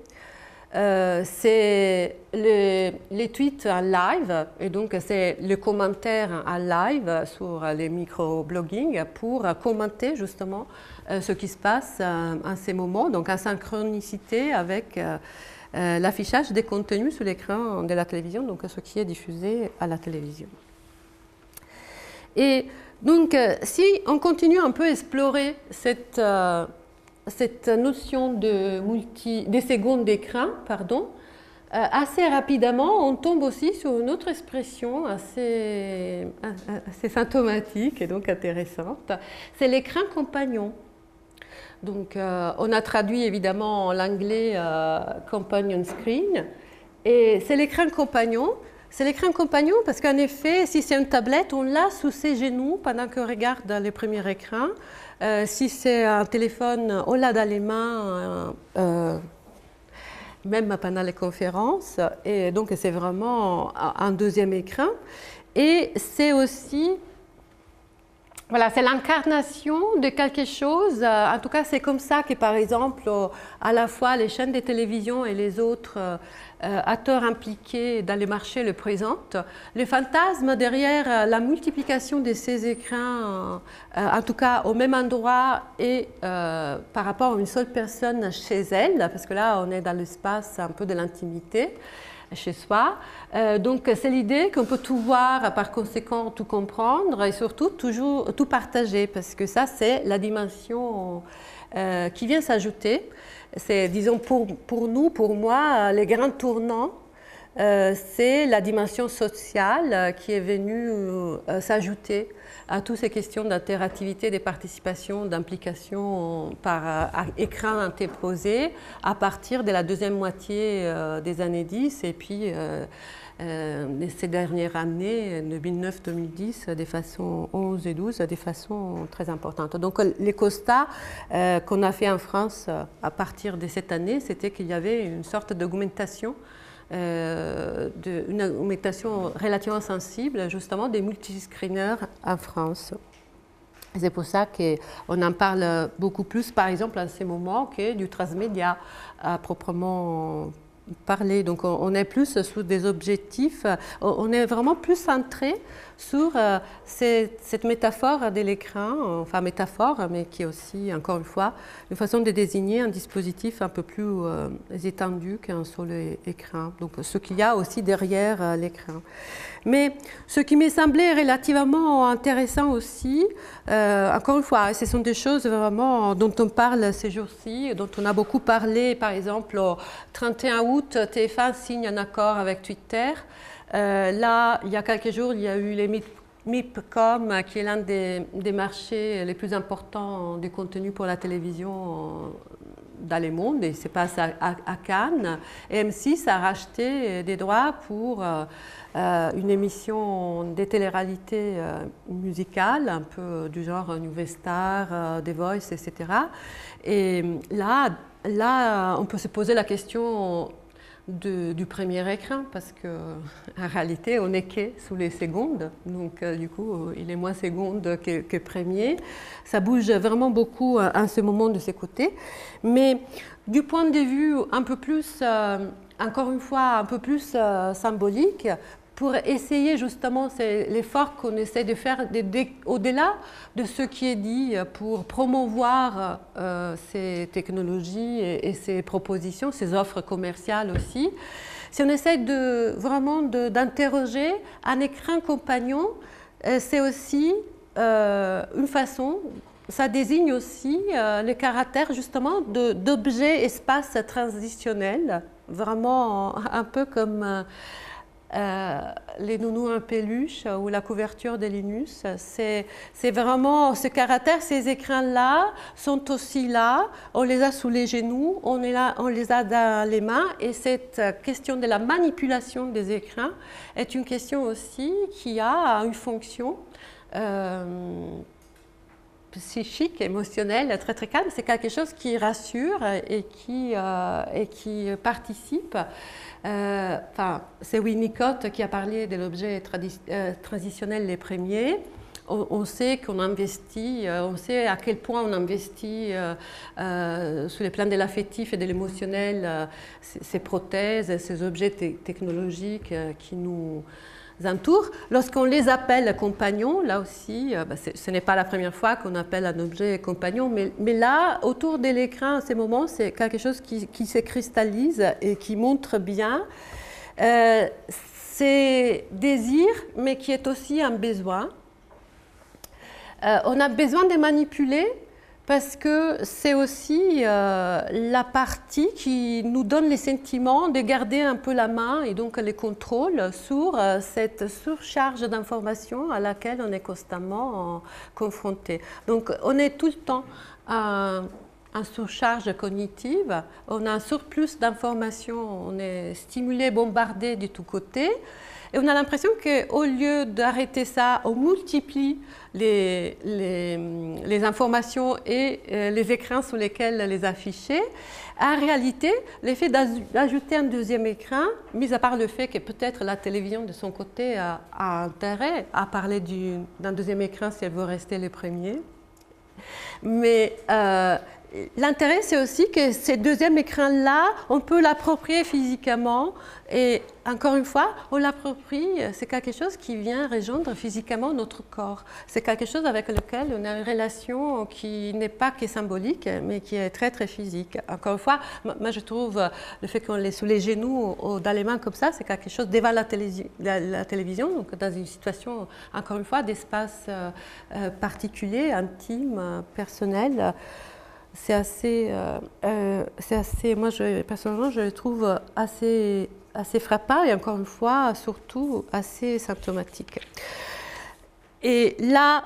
S2: c'est les tweets en live, et donc c'est le commentaire en live sur les micro-blogging pour commenter justement ce qui se passe en ces moments, donc en synchronicité avec l'affichage des contenus sur l'écran de la télévision, donc ce qui est diffusé à la télévision. Et donc, si on continue un peu à explorer cette notion de secondes d'écran, assez rapidement, on tombe aussi sur une autre expression assez symptomatique et donc intéressante, c'est l'écran compagnon. Donc, on a traduit évidemment en anglais companion screen, et c'est l'écran compagnon. C'est l'écran compagnon parce qu'en effet, si c'est une tablette, on l'a sous ses genoux pendant qu'on regarde le premier écran. Si c'est un téléphone, on l'a dans les mains, même pendant les conférences. Et donc, c'est vraiment un deuxième écran. Et c'est aussi, voilà, c'est l'incarnation de quelque chose. En tout cas, c'est comme ça que, par exemple, à la fois les chaînes de télévision et les autres acteurs impliqués dans le marché le présentent. Le fantasme derrière la multiplication de ces écrans, en tout cas au même endroit et par rapport à une seule personne chez elle, parce que là, on est dans l'espace un peu de l'intimité chez soi. Donc, c'est l'idée qu'on peut tout voir, par conséquent, tout comprendre et surtout toujours tout partager, parce que ça, c'est la dimension qui vient s'ajouter. C'est, disons, pour nous, pour moi, les grands tournants, c'est la dimension sociale qui est venue s'ajouter à toutes ces questions d'interactivité, de participation, d'implication par écran interposé à partir de la deuxième moitié des années 10 et puis ces dernières années, 2009-2010, de façon 11 et 12, de façon très importante. Donc les constats qu'on a fait en France à partir de cette année, c'était qu'il y avait une sorte d'augmentation une augmentation relativement sensible justement des multiscreeners en France. C'est pour ça qu'on en parle beaucoup plus, par exemple, en ces moments, que du transmédia à proprement parler. Donc on est plus sur des objectifs, on est vraiment plus centré sur cette métaphore de l'écran, enfin métaphore, mais qui est aussi, encore une fois, une façon de désigner un dispositif un peu plus étendu qu'un seul écran. Donc ce qu'il y a aussi derrière l'écran. Mais ce qui m'est semblé relativement intéressant aussi, encore une fois, ce sont des choses vraiment dont on parle ces jours-ci, dont on a beaucoup parlé, par exemple, au 31 août, TF1 signe un accord avec Twitter. Là, il y a quelques jours, il y a eu les MIPCOM, qui est l'un des marchés les plus importants du contenu pour la télévision dans le monde, et se passe à Cannes. Et M6 a racheté des droits pour une émission de télé-réalité musicale, un peu du genre Nouvelle Star, The Voice, etc. Et là, on peut se poser la question du premier écran, parce qu'en réalité, on est que sous les secondes, donc du coup, il est moins seconde que premier. Ça bouge vraiment beaucoup en ce moment de ces côtés. Mais du point de vue un peu plus, encore une fois, un peu plus symbolique, pour essayer justement, c'est l'effort qu'on essaie de faire au-delà de ce qui est dit pour promouvoir ces technologies et ces propositions, ces offres commerciales aussi. Si on essaie vraiment d'interroger un écran compagnon, c'est aussi une façon, ça désigne aussi le caractère justement d'objets espaces transitionnels, vraiment un peu comme les nounous en peluche ou la couverture de Linus. C'est vraiment ce caractère, ces écrans-là sont aussi là, on les a sous les genoux, on les a dans les mains, et cette question de la manipulation des écrans est une question aussi qui a une fonction psychique, émotionnelle, très très calme. C'est quelque chose qui rassure et qui participe. C'est Winnicott qui a parlé de l'objet transitionnel les premiers. On sait qu'on investit, on sait à quel point on investit sur les plans de l'affectif et de l'émotionnel ces prothèses, ces objets technologiques qui nous entourent. Lorsqu'on les appelle compagnons, là aussi, ce n'est pas la première fois qu'on appelle un objet compagnon, mais là, autour de l'écran, à ces moments, c'est quelque chose qui se cristallise et qui montre bien ces désirs, mais qui est aussi un besoin. On a besoin de manipuler parce que c'est aussi la partie qui nous donne les sentiments de garder un peu la main et donc le contrôle sur cette surcharge d'informations à laquelle on est constamment confronté. Donc on est tout le temps en surcharge cognitive, on a un surplus d'informations, on est stimulé, bombardé de tous côtés. Et on a l'impression qu'au lieu d'arrêter ça, on multiplie les informations et les écrans sur lesquels les afficher. En réalité, l'effet d'ajouter un deuxième écran, mis à part le fait que peut-être la télévision de son côté a intérêt à parler d'un deuxième écran si elle veut rester le premier, mais l'intérêt, c'est aussi que ces deuxième écrans-là, on peut l'approprier physiquement. Et encore une fois, on l'approprie, c'est quelque chose qui vient rejoindre physiquement notre corps. C'est quelque chose avec lequel on a une relation qui n'est pas que symbolique, mais qui est très, très physique. Encore une fois, moi, je trouve le fait qu'on l'ait sous les genoux ou dans les mains comme ça, c'est quelque chose devant la télévision, donc dans une situation, encore une fois, d'espace particulier, intime, personnel. C'est assez, moi personnellement, je le trouve assez frappant et encore une fois, surtout assez symptomatique. Et là,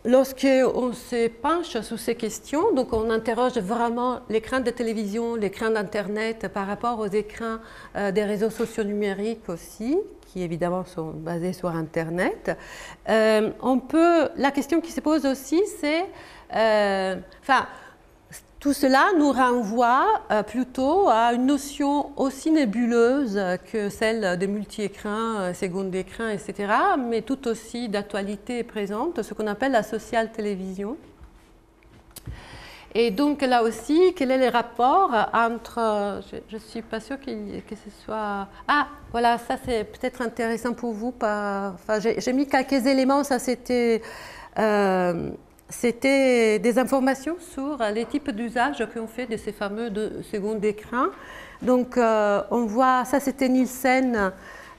S2: lorsqu'on se penche sur ces questions, donc on interroge vraiment l'écran de télévision, l'écran d'Internet par rapport aux écrans des réseaux sociaux numériques aussi, qui évidemment sont basés sur Internet. La question qui se pose aussi, c'est, tout cela nous renvoie plutôt à une notion aussi nébuleuse que celle de multi-écran, second écran, etc., mais tout aussi d'actualité et présente, ce qu'on appelle la social télévision. Et donc là aussi, quel est le rapport entre, je ne suis pas sûre que ce soit... Ah, voilà, ça c'est peut-être intéressant pour vous. J'ai mis quelques éléments, ça c'était des informations sur les types d'usages qu'on fait de ces fameux second écrans. Donc on voit, ça c'était Nielsen,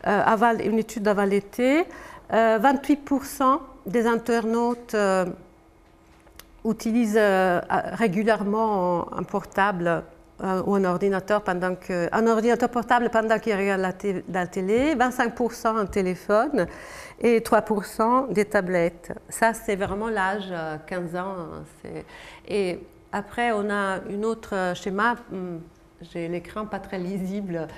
S2: une étude avant l'été, 28% des internautes utilisent régulièrement un portable ou un ordinateur portable pendant qu'il regarde la télé, 25% un téléphone et 3% des tablettes. Ça, c'est vraiment l'âge 15 ans. Et après, on a un autre schéma. J'ai l'écran pas très lisible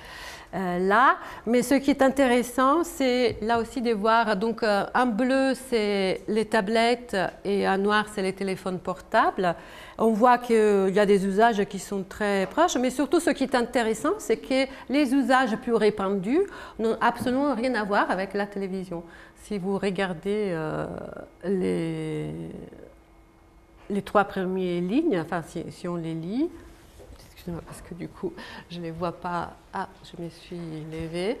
S2: là, mais ce qui est intéressant, c'est là aussi de voir, donc en bleu, c'est les tablettes et en noir, c'est les téléphones portables. On voit qu'il y a des usages qui sont très proches, mais surtout ce qui est intéressant, c'est que les usages plus répandus n'ont absolument rien à voir avec la télévision. Si vous regardez les 3 premières lignes, enfin si on les lit, parce que du coup, je ne les vois pas. Ah, je me suis levée.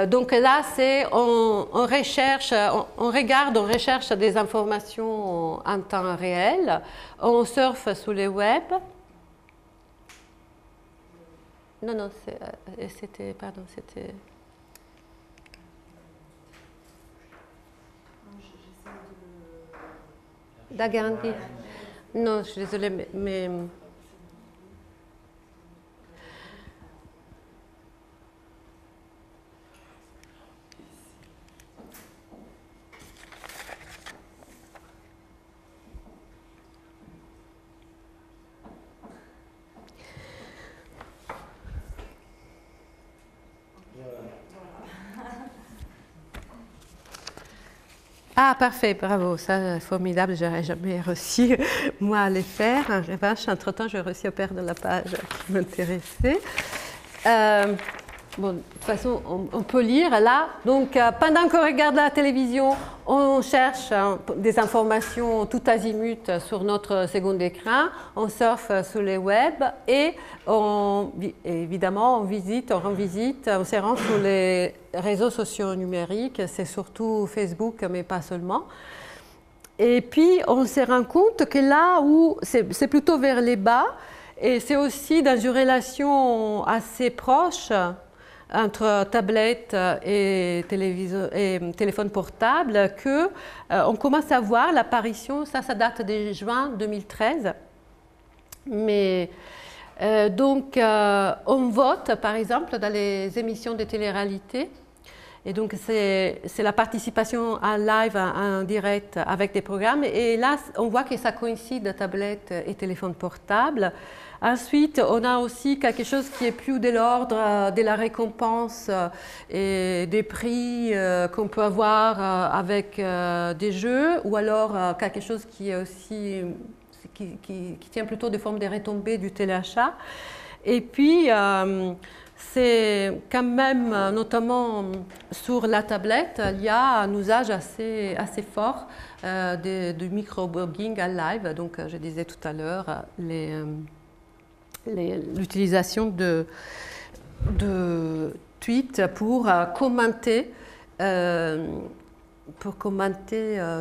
S2: Donc là, c'est on recherche, on recherche des informations en temps réel. On surfe sur les web. Non, c'était, pardon, c'était... D'agrandir. Non, je suis désolée, mais... Ah, parfait, bravo, ça, formidable, j'aurais jamais réussi, moi, à les faire. En revanche, entre-temps, j'ai réussi à perdre la page qui m'intéressait. Bon, de toute façon, on peut lire là. Donc, pendant qu'on regarde la télévision, on cherche des informations tout azimut sur notre second écran. On surfe sur les web et évidemment, on rend visite, on se rend sur les réseaux sociaux numériques. C'est surtout Facebook, mais pas seulement. Et puis, on se rend compte que là où c'est plutôt vers les bas, et c'est aussi dans une relation assez proche entre tablette et téléphone portable qu'on commence à voir l'apparition, ça date de juin 2013. Mais donc on vote par exemple dans les émissions de télé-réalité. Et donc c'est la participation en live, en direct avec des programmes. Et là, on voit que ça coïncide tablette et téléphone portable. Ensuite, on a aussi quelque chose qui est plus de l'ordre de la récompense et des prix qu'on peut avoir avec des jeux, ou alors quelque chose qui est aussi qui tient plutôt de forme de retombées du téléachat. Et puis, c'est quand même, notamment sur la tablette, il y a un usage assez fort du microblogging en live. Donc, je disais tout à l'heure, l'utilisation de tweets pour commenter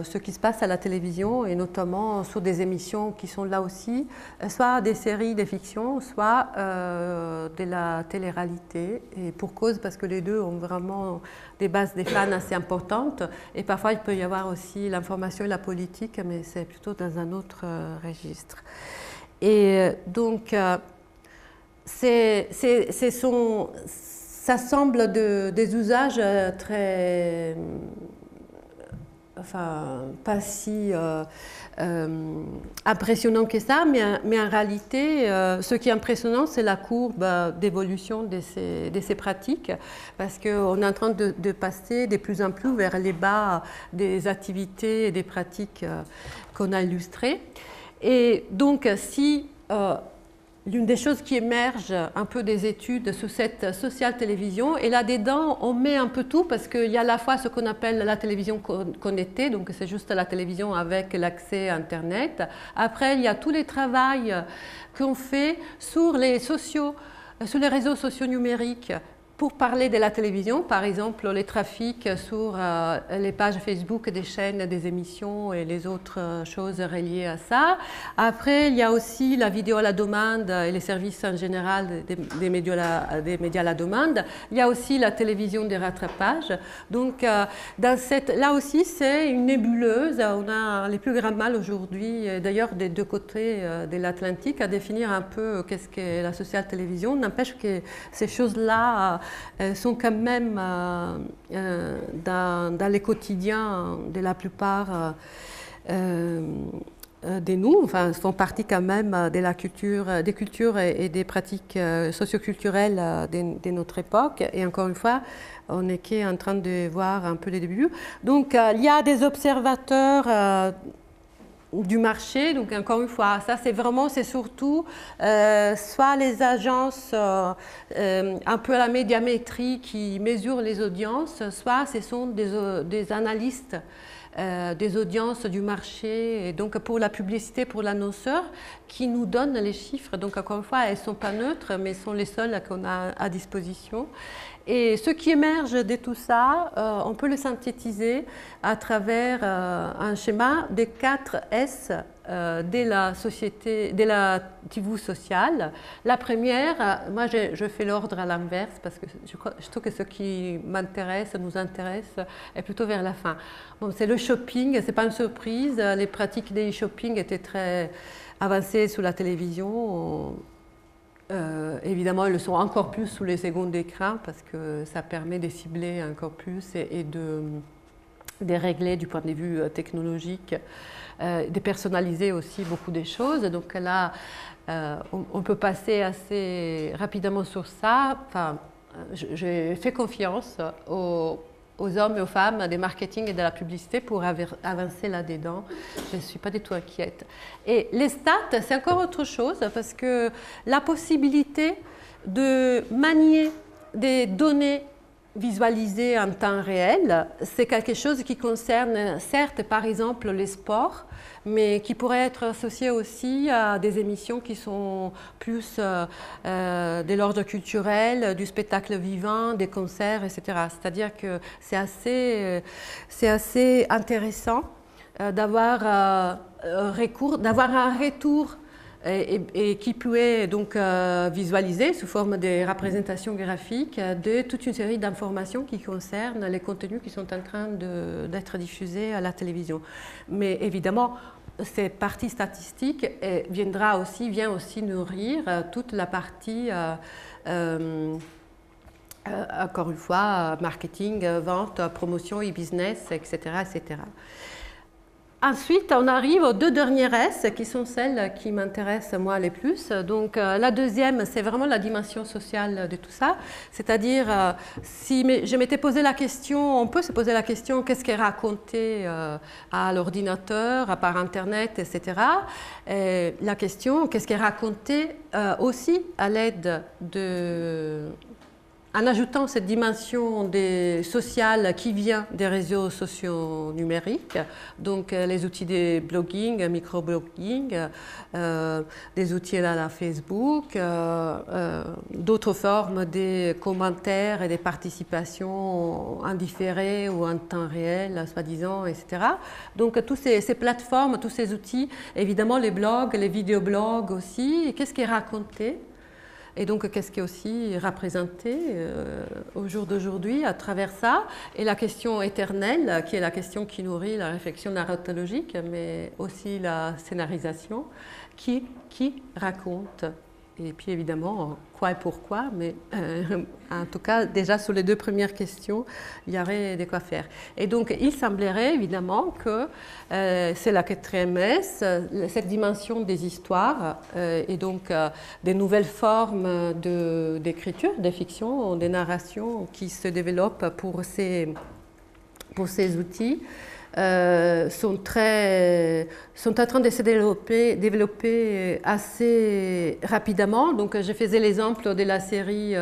S2: ce qui se passe à la télévision, et notamment sur des émissions qui sont là aussi, soit des séries de fiction, soit de la télé-réalité. Et pour cause, parce que les deux ont vraiment des bases des fans assez importantes. Et parfois, il peut y avoir aussi l'information et la politique, mais c'est plutôt dans un autre registre. Et donc, ça semble des usages très... Enfin, pas si impressionnant que ça, mais en réalité, ce qui est impressionnant, c'est la courbe d'évolution de ces pratiques, parce qu'on est en train de passer de plus en plus vers les bas des activités et des pratiques qu'on a illustrées. Et donc, si l'une des choses qui émerge un peu des études sur cette social télévision, et là-dedans, on met un peu tout, parce qu'il y a à la fois ce qu'on appelle la télévision connectée, donc c'est juste la télévision avec l'accès à Internet. Après, il y a tous les travaux qu'on fait sur les réseaux sociaux numériques, pour parler de la télévision, par exemple, les trafics sur les pages Facebook des chaînes, des émissions et les autres choses reliées à ça. Après, il y a aussi la vidéo à la demande et les services en général des médias à la demande. Il y a aussi la télévision des rattrapages. Donc, là aussi, c'est une nébuleuse. On a les plus grands mal aujourd'hui, d'ailleurs des deux côtés de l'Atlantique, à définir un peu qu'est-ce qu'est la social télévision. N'empêche que ces choses-là sont quand même dans les quotidiens de la plupart de nous, enfin, font partie quand même de la culture, des cultures et des pratiques socioculturelles de notre époque. Et encore une fois, on n'est qu'en train de voir un peu les débuts. Donc, il y a des observateurs du marché, donc encore une fois, ça c'est surtout soit les agences un peu à la médiamétrie qui mesurent les audiences, soit ce sont des analystes des audiences du marché, et donc pour la publicité, pour l'annonceur, qui nous donnent les chiffres. Donc encore une fois, elles ne sont pas neutres, mais sont les seules qu'on a à disposition. Et ce qui émerge de tout ça, on peut le synthétiser à travers un schéma des 4 S de la société, de l'activité sociale. La première, moi je fais l'ordre à l'inverse parce que je trouve que ce qui nous intéresse, est plutôt vers la fin. Bon, c'est le shopping, ce n'est pas une surprise, les pratiques de shopping étaient très avancées sous la télévision. Évidemment, elles le sont encore plus sous les secondes d'écran parce que ça permet de cibler encore plus et de régler du point de vue technologique, de personnaliser aussi beaucoup des choses. Donc là, on peut passer assez rapidement sur ça. Enfin, je fais confiance aux hommes et aux femmes des marketing et de la publicité pour avancer là-dedans. Je ne suis pas du tout inquiète. Et les stats, c'est encore autre chose parce que la possibilité de manier des données visualisées en temps réel, c'est quelque chose qui concerne certes par exemple les sports, mais qui pourrait être associé aussi à des émissions qui sont plus de l'ordre culturel, du spectacle vivant, des concerts, etc. C'est-à-dire que c'est assez intéressant d'avoir un retour et qui pouvait donc visualiser sous forme de représentations graphiques de toute une série d'informations qui concernent les contenus qui sont en train d'être diffusés à la télévision. Mais évidemment, cette partie statistique vient aussi nourrir toute la partie, encore une fois, marketing, vente, promotion, e-business, etc., etc. Ensuite, on arrive aux 2 dernières S qui sont celles qui m'intéressent moi les plus. Donc la deuxième, c'est vraiment la dimension sociale de tout ça. C'est-à-dire, si je m'étais posé la question, on peut se poser la question, qu'est-ce qui est raconté à l'ordinateur, par Internet, etc. La question, qu'est-ce qui est raconté aussi à l'aide en ajoutant cette dimension sociale qui vient des réseaux sociaux numériques, donc les outils de blogging, microblogging, des outils à la Facebook, d'autres formes de commentaires et de participations en différé ou en temps réel, soi-disant, etc. Donc tous ces plateformes, tous ces outils, évidemment les blogs, les vidéoblogs aussi, qu'est-ce qui est raconté ? Et donc, qu'est-ce qui est aussi représenté au jour d'aujourd'hui à travers ça? Et la question éternelle, qui est la question qui nourrit la réflexion narratologique, mais aussi la scénarisation, qui raconte? Et puis évidemment, quoi et pourquoi, mais en tout cas, déjà sur les 2 premières questions, il y aurait de quoi faire. Et donc, il semblerait évidemment que c'est la 4e S, cette dimension des histoires et donc des nouvelles formes d'écriture, de fiction, de narration qui se développent pour ces outils. Sont en train de se développer assez rapidement. Donc, je faisais l'exemple de la série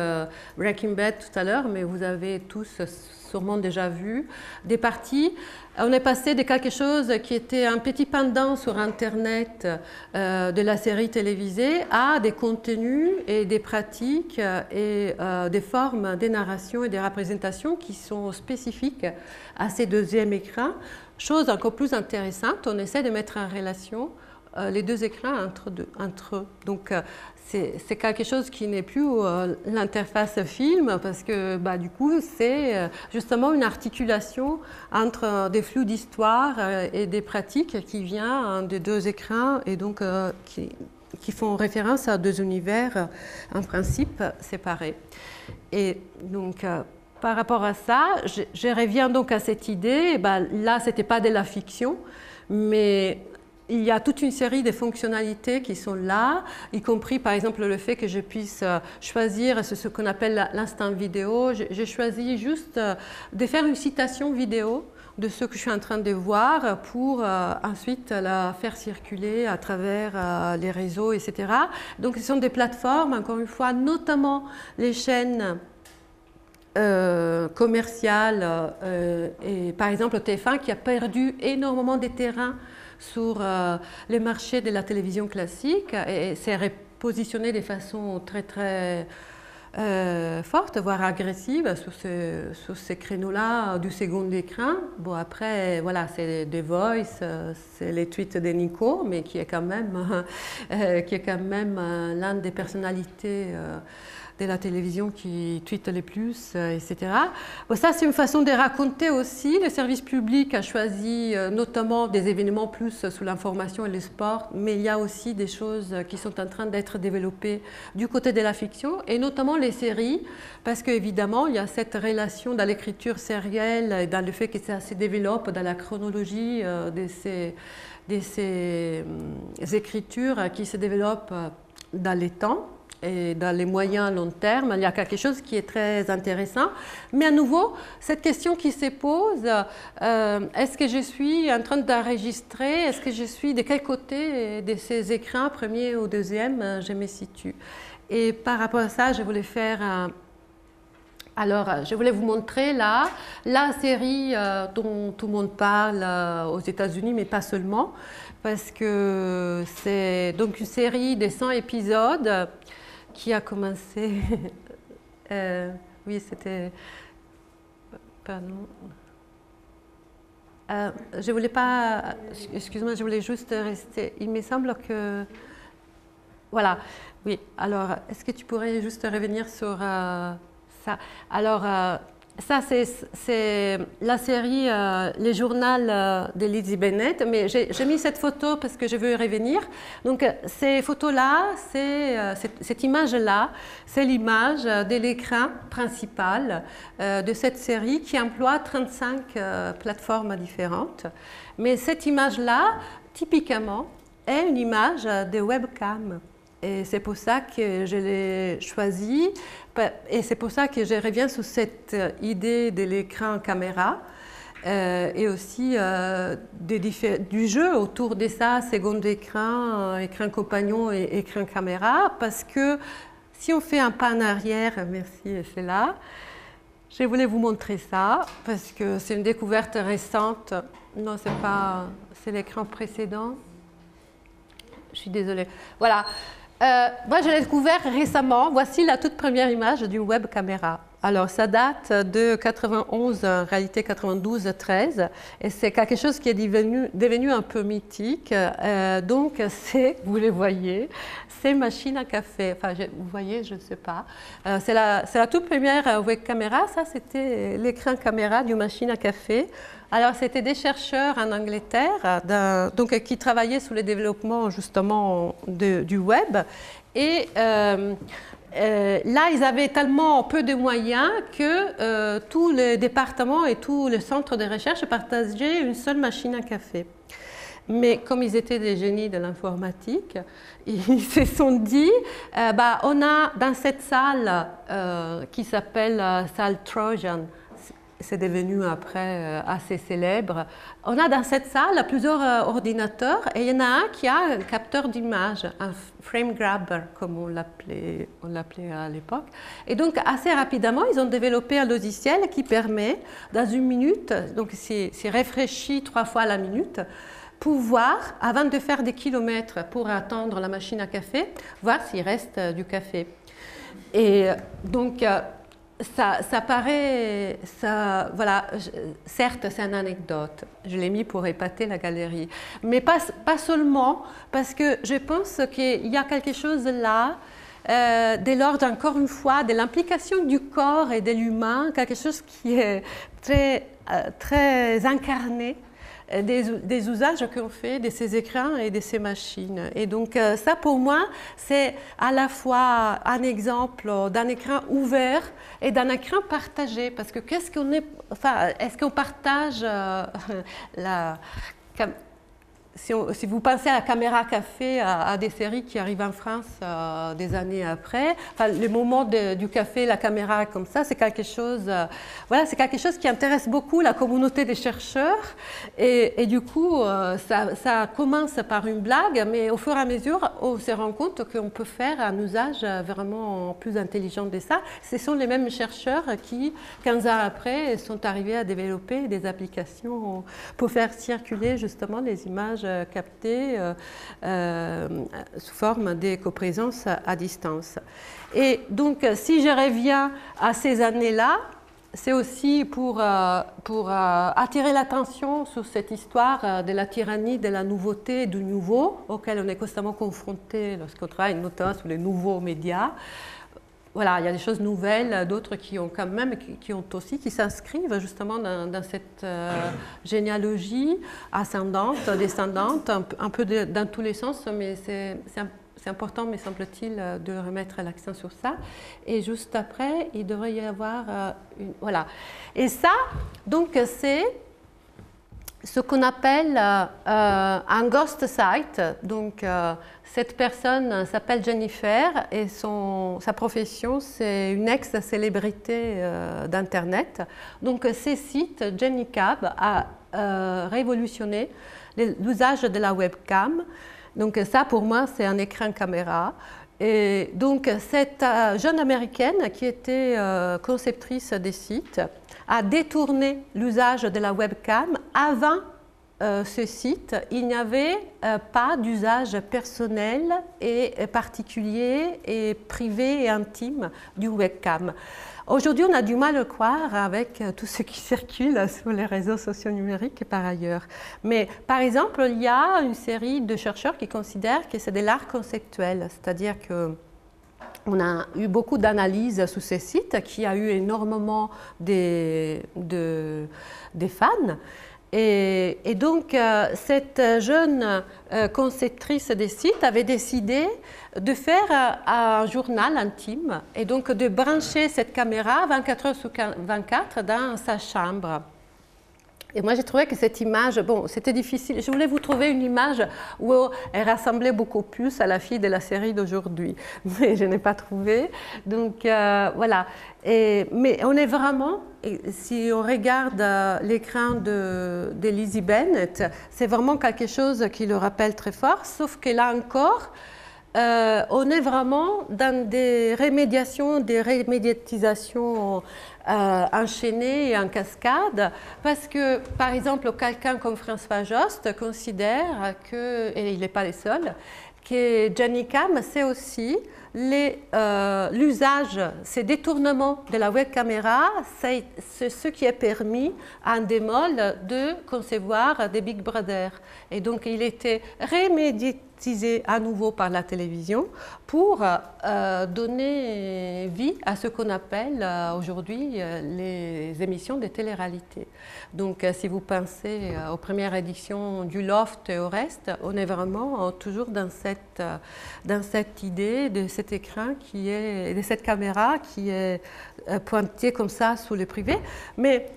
S2: Breaking Bad tout à l'heure, mais vous avez tous sûrement déjà vu, des parties. On est passé de quelque chose qui était un petit pendant sur Internet de la série télévisée à des contenus et des pratiques et des formes des narrations et des représentations qui sont spécifiques à ces deuxièmes écrans. Chose encore plus intéressante, on essaie de mettre en relation les deux écrans entre eux. Donc, c'est quelque chose qui n'est plus l'interface film parce que du coup, c'est justement une articulation entre des flux d'histoire et des pratiques qui viennent des deux écrans et donc qui font référence à deux univers en principe séparés. Et donc, par rapport à ça, je reviens donc à cette idée. Là, ce n'était pas de la fiction, mais il y a toute une série de fonctionnalités qui sont là, y compris par exemple le fait que je puisse choisir ce qu'on appelle l'instant vidéo. J'ai choisi juste de faire une citation vidéo de ce que je suis en train de voir pour ensuite la faire circuler à travers les réseaux, etc. Donc ce sont des plateformes, encore une fois, notamment les chaînes commerciales et par exemple TF1 qui a perdu énormément de terrain sur le marché de la télévision classique et s'est repositionné de façon très très forte, voire agressive sur ces créneaux-là du second écran. Bon, après, voilà, c'est The Voice, c'est les tweets de Nico, mais qui est quand même l'une des personnalités de la télévision qui tweete le plus, etc. Bon, ça, c'est une façon de raconter aussi. Le service public a choisi notamment des événements plus sous l'information et le sport, mais il y a aussi des choses qui sont en train d'être développées du côté de la fiction, et notamment les séries, parce qu'évidemment, il y a cette relation dans l'écriture sérielle et dans le fait que ça se développe dans la chronologie de ces écritures qui se développent dans les temps. Et dans les moyens long terme, il y a quelque chose qui est très intéressant. Mais à nouveau, cette question qui se pose, est-ce que je suis en train d'enregistrer? Est-ce que je suis de quel côté de ces écrans, premier ou deuxième, je me situe? Et par rapport à ça, je voulais faire... Alors, je voulais vous montrer là la série dont tout le monde parle aux États-Unis, mais pas seulement, parce que c'est donc une série de 100 épisodes qui a commencé, oui, c'était, pardon, je voulais pas, excuse-moi, je voulais juste rester, il me semble que, voilà, oui, alors, est-ce que tu pourrais juste revenir sur ça? Alors, ça, c'est la série Les Journaux de Lizzie Bennet, mais j'ai mis cette photo parce que je veux y revenir. Donc, ces photos-là, cette image-là, c'est l'image de l'écran principal de cette série qui emploie 35 plateformes différentes. Mais cette image-là, typiquement, est une image de webcam. Et c'est pour ça que je l'ai choisi. Et c'est pour ça que je reviens sur cette idée de l'écran caméra et aussi du jeu autour de ça, second écran, écran compagnon et écran caméra. Parce que si on fait un pas en arrière, merci, c'est là, je voulais vous montrer ça parce que c'est une découverte récente. Non, c'est pas, c'est l'écran précédent. Je suis désolée. Voilà. Moi, je l'ai découvert récemment. Voici la toute première image d'une web caméra. Alors, ça date de 91, en réalité 92-13, et c'est quelque chose qui est devenu un peu mythique. Donc, vous les voyez, c'est machine à café. Enfin, vous voyez, je ne sais pas. C'est la toute première web caméra. Ça, c'était l'écran caméra d'une machine à café. Alors, c'était des chercheurs en Angleterre donc, qui travaillaient sur le développement justement du web. Et là, ils avaient tellement peu de moyens que tous les départements et tous les centres de recherche partageaient une seule machine à café. Mais comme ils étaient des génies de l'informatique, ils se sont dit, on a dans cette salle qui s'appelle salle Trojan, c'est devenu après assez célèbre. On a dans cette salle plusieurs ordinateurs et il y en a un qui a un capteur d'image, un frame grabber comme on l'appelait à l'époque. Et donc assez rapidement, ils ont développé un logiciel qui permet, dans une minute, donc c'est rafraîchi 3 fois à la minute, pouvoir, avant de faire des kilomètres pour attendre la machine à café, voir s'il reste du café. Et donc, ça paraît, voilà, certes c'est une anecdote, je l'ai mis pour épater la galerie, mais pas seulement, parce que je pense qu'il y a quelque chose là, dès l'ordre, encore une fois, de l'implication du corps et de l'humain, quelque chose qui est très incarné, des usages qu'on fait de ces écrans et de ces machines. Et donc ça pour moi c'est à la fois un exemple d'un écran ouvert et d'un écran partagé, parce que qu'est-ce qu'on est, enfin, est-ce qu'on partage si vous pensez à la caméra café, à des séries qui arrivent en France des années après, enfin, le moment du café, la caméra comme ça, c'est quelque chose, voilà, c'est quelque chose qui intéresse beaucoup la communauté des chercheurs. Et du coup, ça commence par une blague, mais au fur et à mesure, on se rend compte qu'on peut faire un usage vraiment plus intelligent de ça. Ce sont les mêmes chercheurs qui, 15 ans après, sont arrivés à développer des applications pour faire circuler justement les images captées sous forme de coprésence à distance. Et donc, si je reviens à ces années-là, c'est aussi pour attirer l'attention sur cette histoire de la tyrannie, de la nouveauté et du nouveau, auquel on est constamment confronté lorsqu'on travaille notamment sur les nouveaux médias. Voilà, il y a des choses nouvelles, d'autres qui ont quand même, qui s'inscrivent justement dans cette généalogie ascendante, descendante, un peu dans tous les sens, mais c'est important, me semble-t-il, de remettre l'accent sur ça. Et juste après, il devrait y avoir voilà. Et ça, donc, c'est ce qu'on appelle un ghost site. Donc, cette personne s'appelle Jennifer et sa profession, c'est une ex-célébrité d'Internet. Donc, ces sites, JennyCab a révolutionné l'usage de la webcam. Donc, ça, pour moi, c'est un écran caméra. Et donc, cette jeune américaine qui était conceptrice des sites a détourné l'usage de la webcam. Avant ce site, il n'y avait pas d'usage personnel et particulier et privé et intime du webcam. Aujourd'hui, on a du mal à le croire avec tout ce qui circule sur les réseaux sociaux numériques par ailleurs. Mais par exemple, il y a une série de chercheurs qui considèrent que c'est de l'art conceptuel, c'est-à-dire que on a eu beaucoup d'analyses sur ces sites, qui a eu énormément de fans. Et donc, cette jeune conceptrice des sites avait décidé de faire un journal intime et donc de brancher cette caméra 24 heures sur 24 dans sa chambre. Et moi, j'ai trouvé que cette image, bon, c'était difficile. Je voulais vous trouver une image où elle ressemblait beaucoup plus à la fille de la série d'aujourd'hui, mais je n'ai pas trouvé. Donc, voilà. Mais on est vraiment, si on regarde l'écran de Lizzie Bennett, c'est vraiment quelque chose qui le rappelle très fort, sauf que là encore, on est vraiment dans des remédiations, des remédiatisations enchaînées et en cascade, parce que, par exemple, quelqu'un comme François Jost considère que, et il n'est pas le seul, que JennyCam, c'est aussi l'usage, ces détournements de la web caméra, c'est ce qui a permis à un démol de concevoir des Big Brother. Et donc, il était remédiatisé à nouveau par la télévision pour donner vie à ce qu'on appelle aujourd'hui les émissions de télé-réalité. Donc, si vous pensez aux premières éditions du Loft et au reste, on est vraiment toujours dans cette idée de cet écran de cette caméra qui est pointée comme ça sous le privé. Mais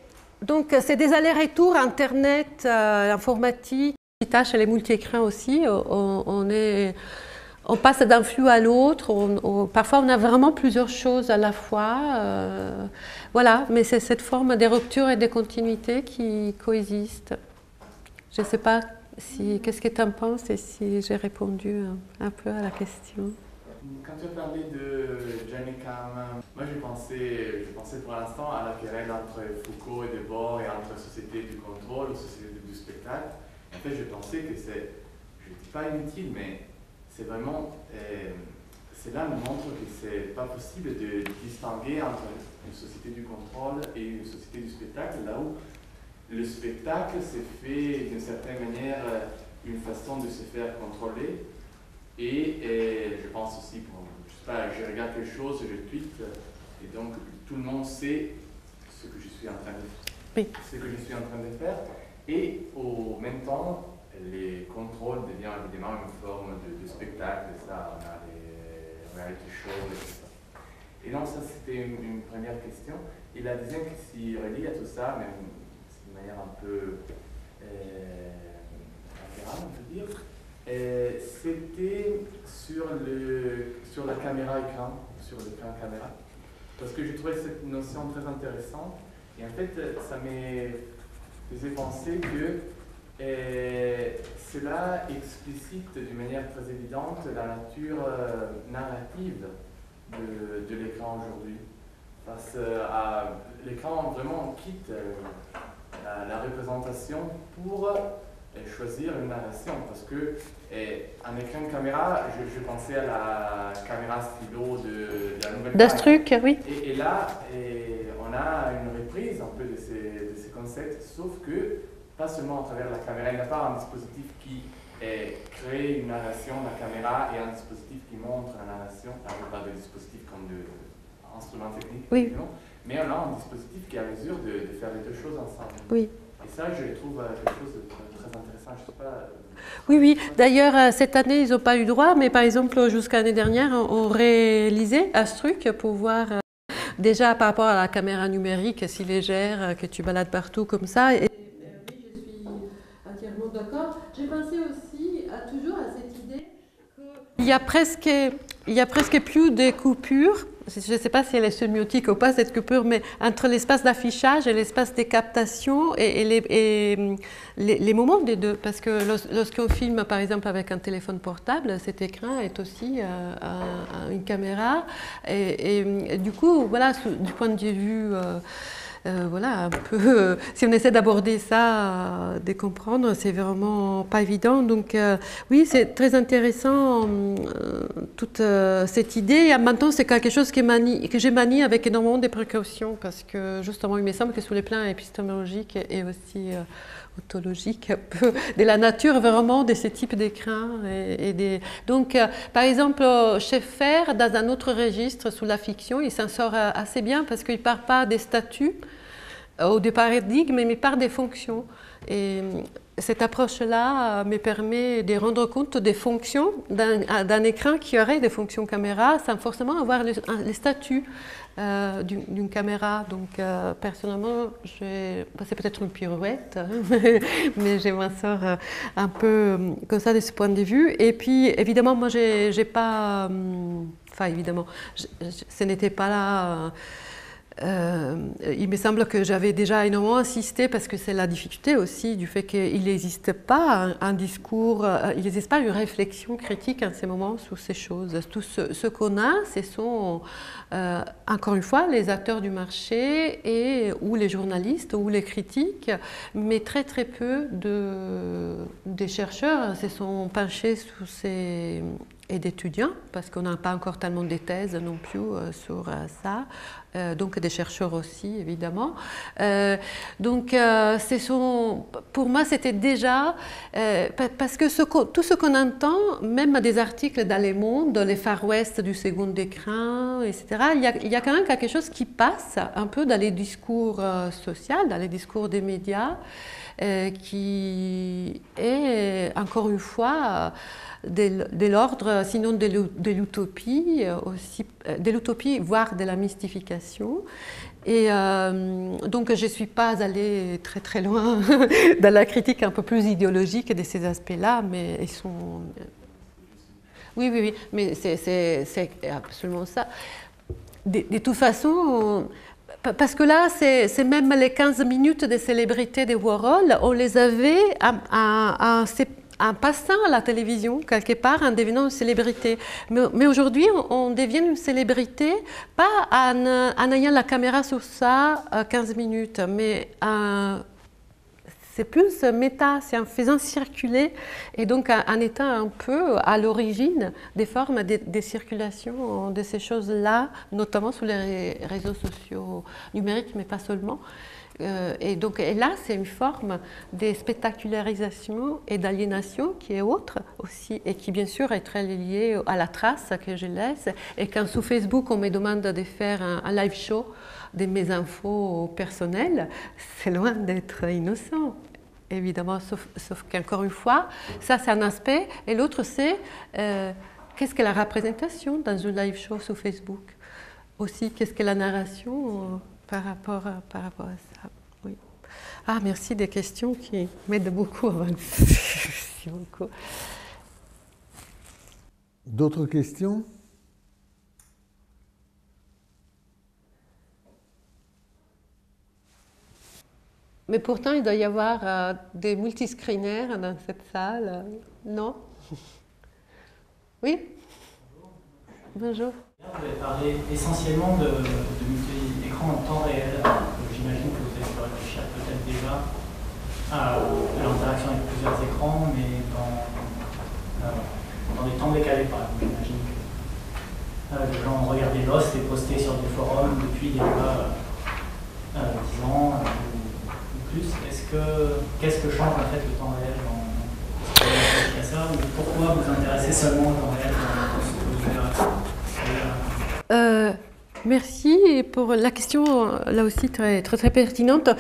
S2: donc, c'est des allers-retours Internet, informatique, tâches, les multi-écrans aussi. On on passe d'un flux à l'autre, parfois on a vraiment plusieurs choses à la fois. Voilà, mais c'est cette forme des ruptures et des continuités qui coexistent. Je ne sais pas qu'est-ce que tu en penses et si j'ai répondu un peu à la question.
S3: Quand tu as parlé de Jenny Kahn, moi je pensais pour l'instant à la querelle entre Foucault et Debord et entre société du contrôle et société du spectacle. En fait, je pensais que c'est, je ne dis pas inutile, mais c'est vraiment, cela nous montre que c'est pas possible de distinguer entre une société du contrôle et une société du spectacle, là où le spectacle s'est fait d'une certaine manière une façon de se faire contrôler. Et je pense aussi, je sais pas, je regarde quelque chose, je tweete, et donc tout le monde sait ce que je suis en train de faire. Et au même temps, les contrôles deviennent évidemment une forme de spectacle, et ça, on a les reality shows et tout ça. Et donc ça, c'était une première question. Et la deuxième qui s'y relie à tout ça, même d'une manière un peu latérale, on peut dire, c'était sur la caméra écran, sur l'écran caméra, parce que j'ai trouvé cette notion très intéressante, et en fait, ça me faisait penser que cela explicite d'une manière très évidente la nature narrative de l'écran aujourd'hui. Parce à l'écran, vraiment, on quitte la représentation pour choisir une narration, parce que un écran de caméra, je pensais à la caméra stylo de la nouvelle
S2: d'Astruc, oui.
S3: Et là, on a une reprise un peu de ces concepts, sauf que, pas seulement à travers la caméra, il n'y a pas un dispositif qui crée une narration, la caméra, et un dispositif qui montre la narration. Là, je parle de dispositifs comme d'instruments techniques,
S2: oui.
S3: Mais on a un dispositif qui est à mesure de faire les deux choses ensemble.
S2: Oui.
S3: Et ça, je trouve quelque chose de très intéressant. Je sais pas.
S2: Oui, oui. D'ailleurs, cette année, ils n'ont pas eu droit, mais par exemple, jusqu'à l'année dernière, on réalisait Astruc pour voir déjà par rapport à la caméra numérique si légère, que tu balades partout comme ça. Et oui, je suis entièrement d'accord. J'ai pensé aussi toujours à cette idée qu'il y a presque plus de coupures. Je ne sais pas si elle est sémiotique ou pas, cette coupure, mais entre l'espace d'affichage et l'espace des captations et les moments des deux. Parce que lorsqu'on filme, par exemple, avec un téléphone portable, cet écran est aussi une caméra. Et du coup, voilà, du point de vue... voilà, un peu, si on essaie d'aborder ça, de comprendre, c'est vraiment pas évident. Donc oui, c'est très intéressant, toute cette idée. Et maintenant, c'est quelque chose que j'ai manié avec énormément de précautions, parce que justement, il me semble que sur les plans épistémologiques et aussi ontologique, un peu de la nature vraiment de ce type d'écran. Donc, par exemple, Schaeffer, dans un autre registre, sous la fiction, il s'en sort assez bien parce qu'il ne part pas des statuts ou des paradigmes, mais il part des fonctions. Et cette approche-là me permet de rendre compte des fonctions d'un écran qui aurait des fonctions caméra sans forcément avoir les statuts d'une caméra. Donc personnellement, c'est peut-être une pirouette, mais je m'en sors un peu comme ça de ce point de vue. Et puis évidemment, moi j'ai pas... Enfin évidemment, ce n'était pas là... il me semble que j'avais déjà énormément insisté parce que c'est la difficulté aussi du fait qu'il n'existe pas un discours, il n'existe pas une réflexion critique en ces moments sur ces choses. Tout ce qu'on a, ce sont encore une fois les acteurs du marché ou les journalistes ou les critiques, mais très très peu des chercheurs se sont penchés sur ces... et d'étudiants, parce qu'on n'a pas encore tellement de thèses non plus sur ça, donc des chercheurs aussi, évidemment. Donc, pour moi, c'était déjà, parce que tout ce qu'on entend, même des articles dans Les Mondes, les Far West du second écran, etc., il y a quand même quelque chose qui passe un peu dans les discours sociaux, dans les discours des médias, qui est, encore une fois, de l'ordre, sinon de l'utopie, aussi, de l'utopie, voire de la mystification. Et donc, je ne suis pas allée très très loin dans la critique un peu plus idéologique de ces aspects-là, mais ils sont... Oui, oui, oui, mais c'est absolument ça. De toute façon, parce que là, c'est même les 15 minutes des célébrités de Warhol, on les avait en passant à la télévision, quelque part, en devenant une célébrité. Mais aujourd'hui, on devient une célébrité, pas en ayant la caméra sur ça 15 minutes, mais c'est plus méta, c'est en faisant circuler et donc en étant un peu à l'origine des formes de circulation de ces choses-là, notamment sur les réseaux sociaux numériques, mais pas seulement. Et là, c'est une forme de spectacularisation et d'aliénation qui est autre aussi, et qui bien sûr est très liée à la trace que je laisse. Et quand sur Facebook, on me demande de faire un live show de mes infos personnelles, c'est loin d'être innocent. Évidemment, sauf qu'encore une fois, ça c'est un aspect, et l'autre c'est qu'est-ce que la représentation dans un live show sur Facebook. Aussi, qu'est-ce que la narration par rapport à ça. Oui. Ah, merci des questions qui m'aident beaucoup à avancer. Merci beaucoup.
S1: D'autres questions?
S2: Mais pourtant, il doit y avoir des multiscreeners dans cette salle, non? Oui? Bonjour.
S4: Vous avez parlé essentiellement de multi-écran en temps réel. J'imagine que vous avez pu réfléchir peut-être déjà à l'interaction avec plusieurs écrans, mais dans des temps décalés, par exemple. J'imagine que les gens regardaient Lost et postaient sur des forums depuis déjà 10 ans. Qu'est-ce que change en fait le temps réel dans ça, ou pourquoi vous intéressez seulement au temps réel dans
S2: Merci pour la question, là aussi très, très, très pertinente.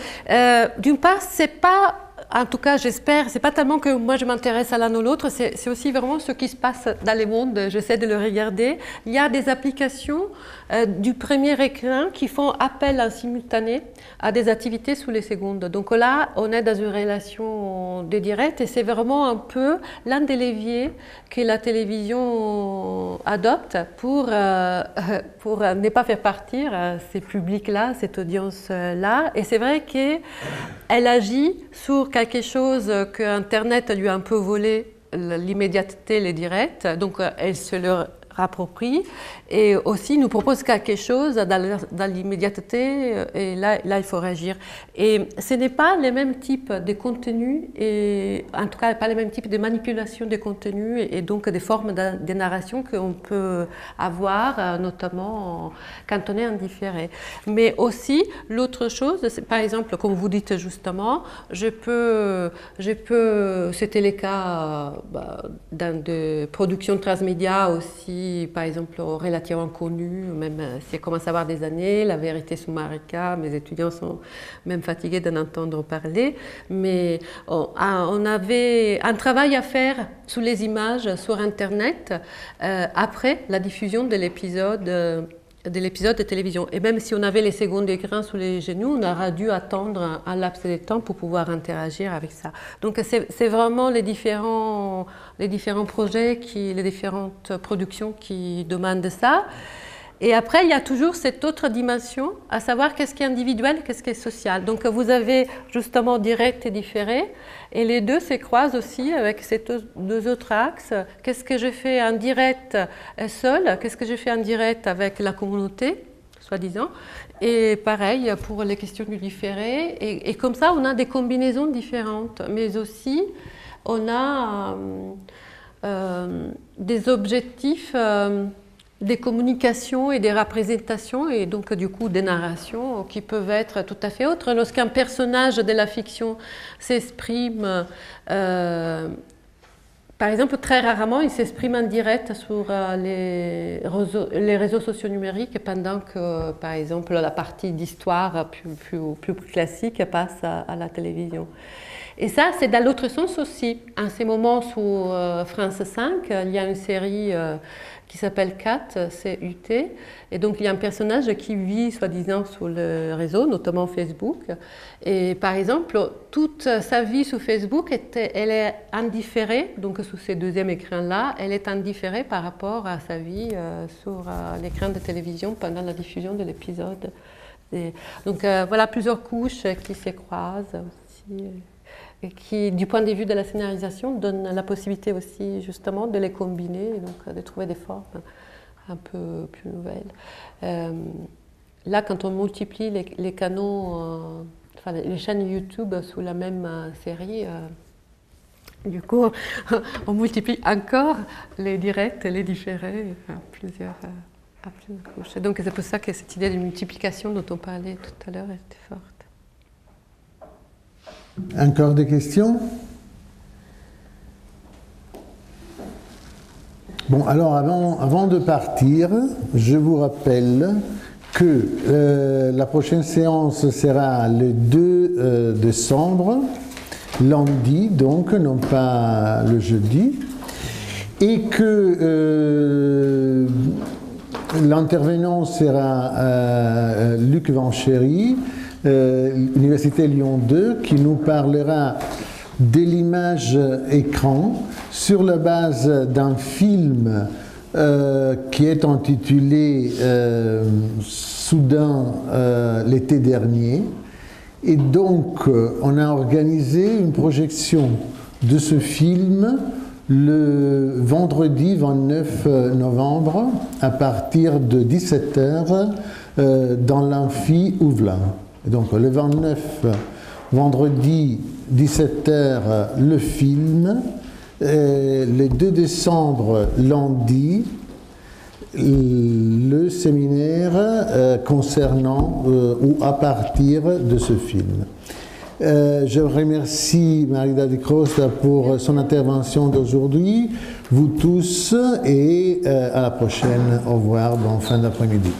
S2: D'une part, c'est pas, en tout cas j'espère, c'est pas tellement que moi je m'intéresse à l'un ou l'autre, c'est aussi vraiment ce qui se passe dans le monde, j'essaie de le regarder. Il y a des applications du premier écran qui font appel en simultané à des activités sous les secondes. Donc là, on est dans une relation de direct et c'est vraiment un peu l'un des leviers que la télévision adopte pour ne pas faire partir ces publics-là, cette audience-là. Et c'est vrai qu'elle agit sur quelque chose que Internet lui a un peu volé, l'immédiateté, les directs. Donc elle se le approprie et aussi nous propose quelque chose dans l'immédiateté et là il faut réagir. Et ce n'est pas les mêmes types de contenus et en tout cas pas les mêmes types de manipulation des contenus et donc des formes de narration qu'on peut avoir notamment quand on est indifféré. Mais aussi l'autre chose, c'est par exemple comme vous dites justement, je peux c'était le cas dans des productions transmédia aussi, par exemple relativement connues, même si elles commencent à avoir des années, La Vérité sous Marika, mes étudiants sont même fatigués d'en entendre parler, mais on avait un travail à faire sous les images sur Internet après la diffusion de l'épisode de télévision. Et même si on avait les secondes d'écran sous les genoux, on aura dû attendre un laps de temps pour pouvoir interagir avec ça. Donc c'est vraiment les différents projets, les différentes productions qui demandent ça. Et après, il y a toujours cette autre dimension, à savoir qu'est-ce qui est individuel, qu'est-ce qui est social. Donc vous avez justement direct et différé, et les deux se croisent aussi avec ces deux autres axes. Qu'est-ce que je fais en direct seul, qu'est-ce que je fais en direct avec la communauté, soi-disant. Et pareil pour les questions du différé. Et comme ça, on a des combinaisons différentes, mais aussi on a des objectifs des communications et des représentations et donc du coup des narrations qui peuvent être tout à fait autres. Lorsqu'un personnage de la fiction s'exprime, par exemple très rarement il s'exprime en direct sur les réseaux sociaux numériques pendant que par exemple la partie d'histoire plus classique passe à la télévision. Et ça, c'est dans l'autre sens aussi. En ce moment, sur France 5, il y a une série qui s'appelle CUT, C-U-T. Et donc, il y a un personnage qui vit, soi-disant, sur le réseau, notamment Facebook. Et par exemple, toute sa vie sur Facebook, elle est indifférée, donc sur ces deuxième écrans-là, elle est indifférée par rapport à sa vie sur l'écran de télévision pendant la diffusion de l'épisode. Donc, voilà plusieurs couches qui se croisent aussi. Et qui, du point de vue de la scénarisation, donne la possibilité aussi justement de les combiner et donc de trouver des formes un peu plus nouvelles. Là, quand on multiplie les canaux, enfin les chaînes YouTube sous la même série, du coup, on multiplie encore les directs et les différés à plusieurs couches. Et donc c'est pour ça que cette idée de multiplication dont on parlait tout à l'heure était forte.
S1: Encore des questions? Bon, alors avant de partir, je vous rappelle que la prochaine séance sera le 2 décembre, lundi, donc, non pas le jeudi, et que l'intervenant sera Luc Vanchery, Université Lyon 2, qui nous parlera de l'image écran sur la base d'un film qui est intitulé Soudain l'été dernier. Et donc, on a organisé une projection de ce film le vendredi 29 novembre à partir de 17h dans l'amphi Ouvelin. Donc le 29, vendredi 17h, le film. Le 2 décembre, lundi, le séminaire concernant ou à partir de ce film. Je remercie Marida Di Crosta pour son intervention d'aujourd'hui, vous tous, et à la prochaine. Au revoir, bonne fin d'après-midi.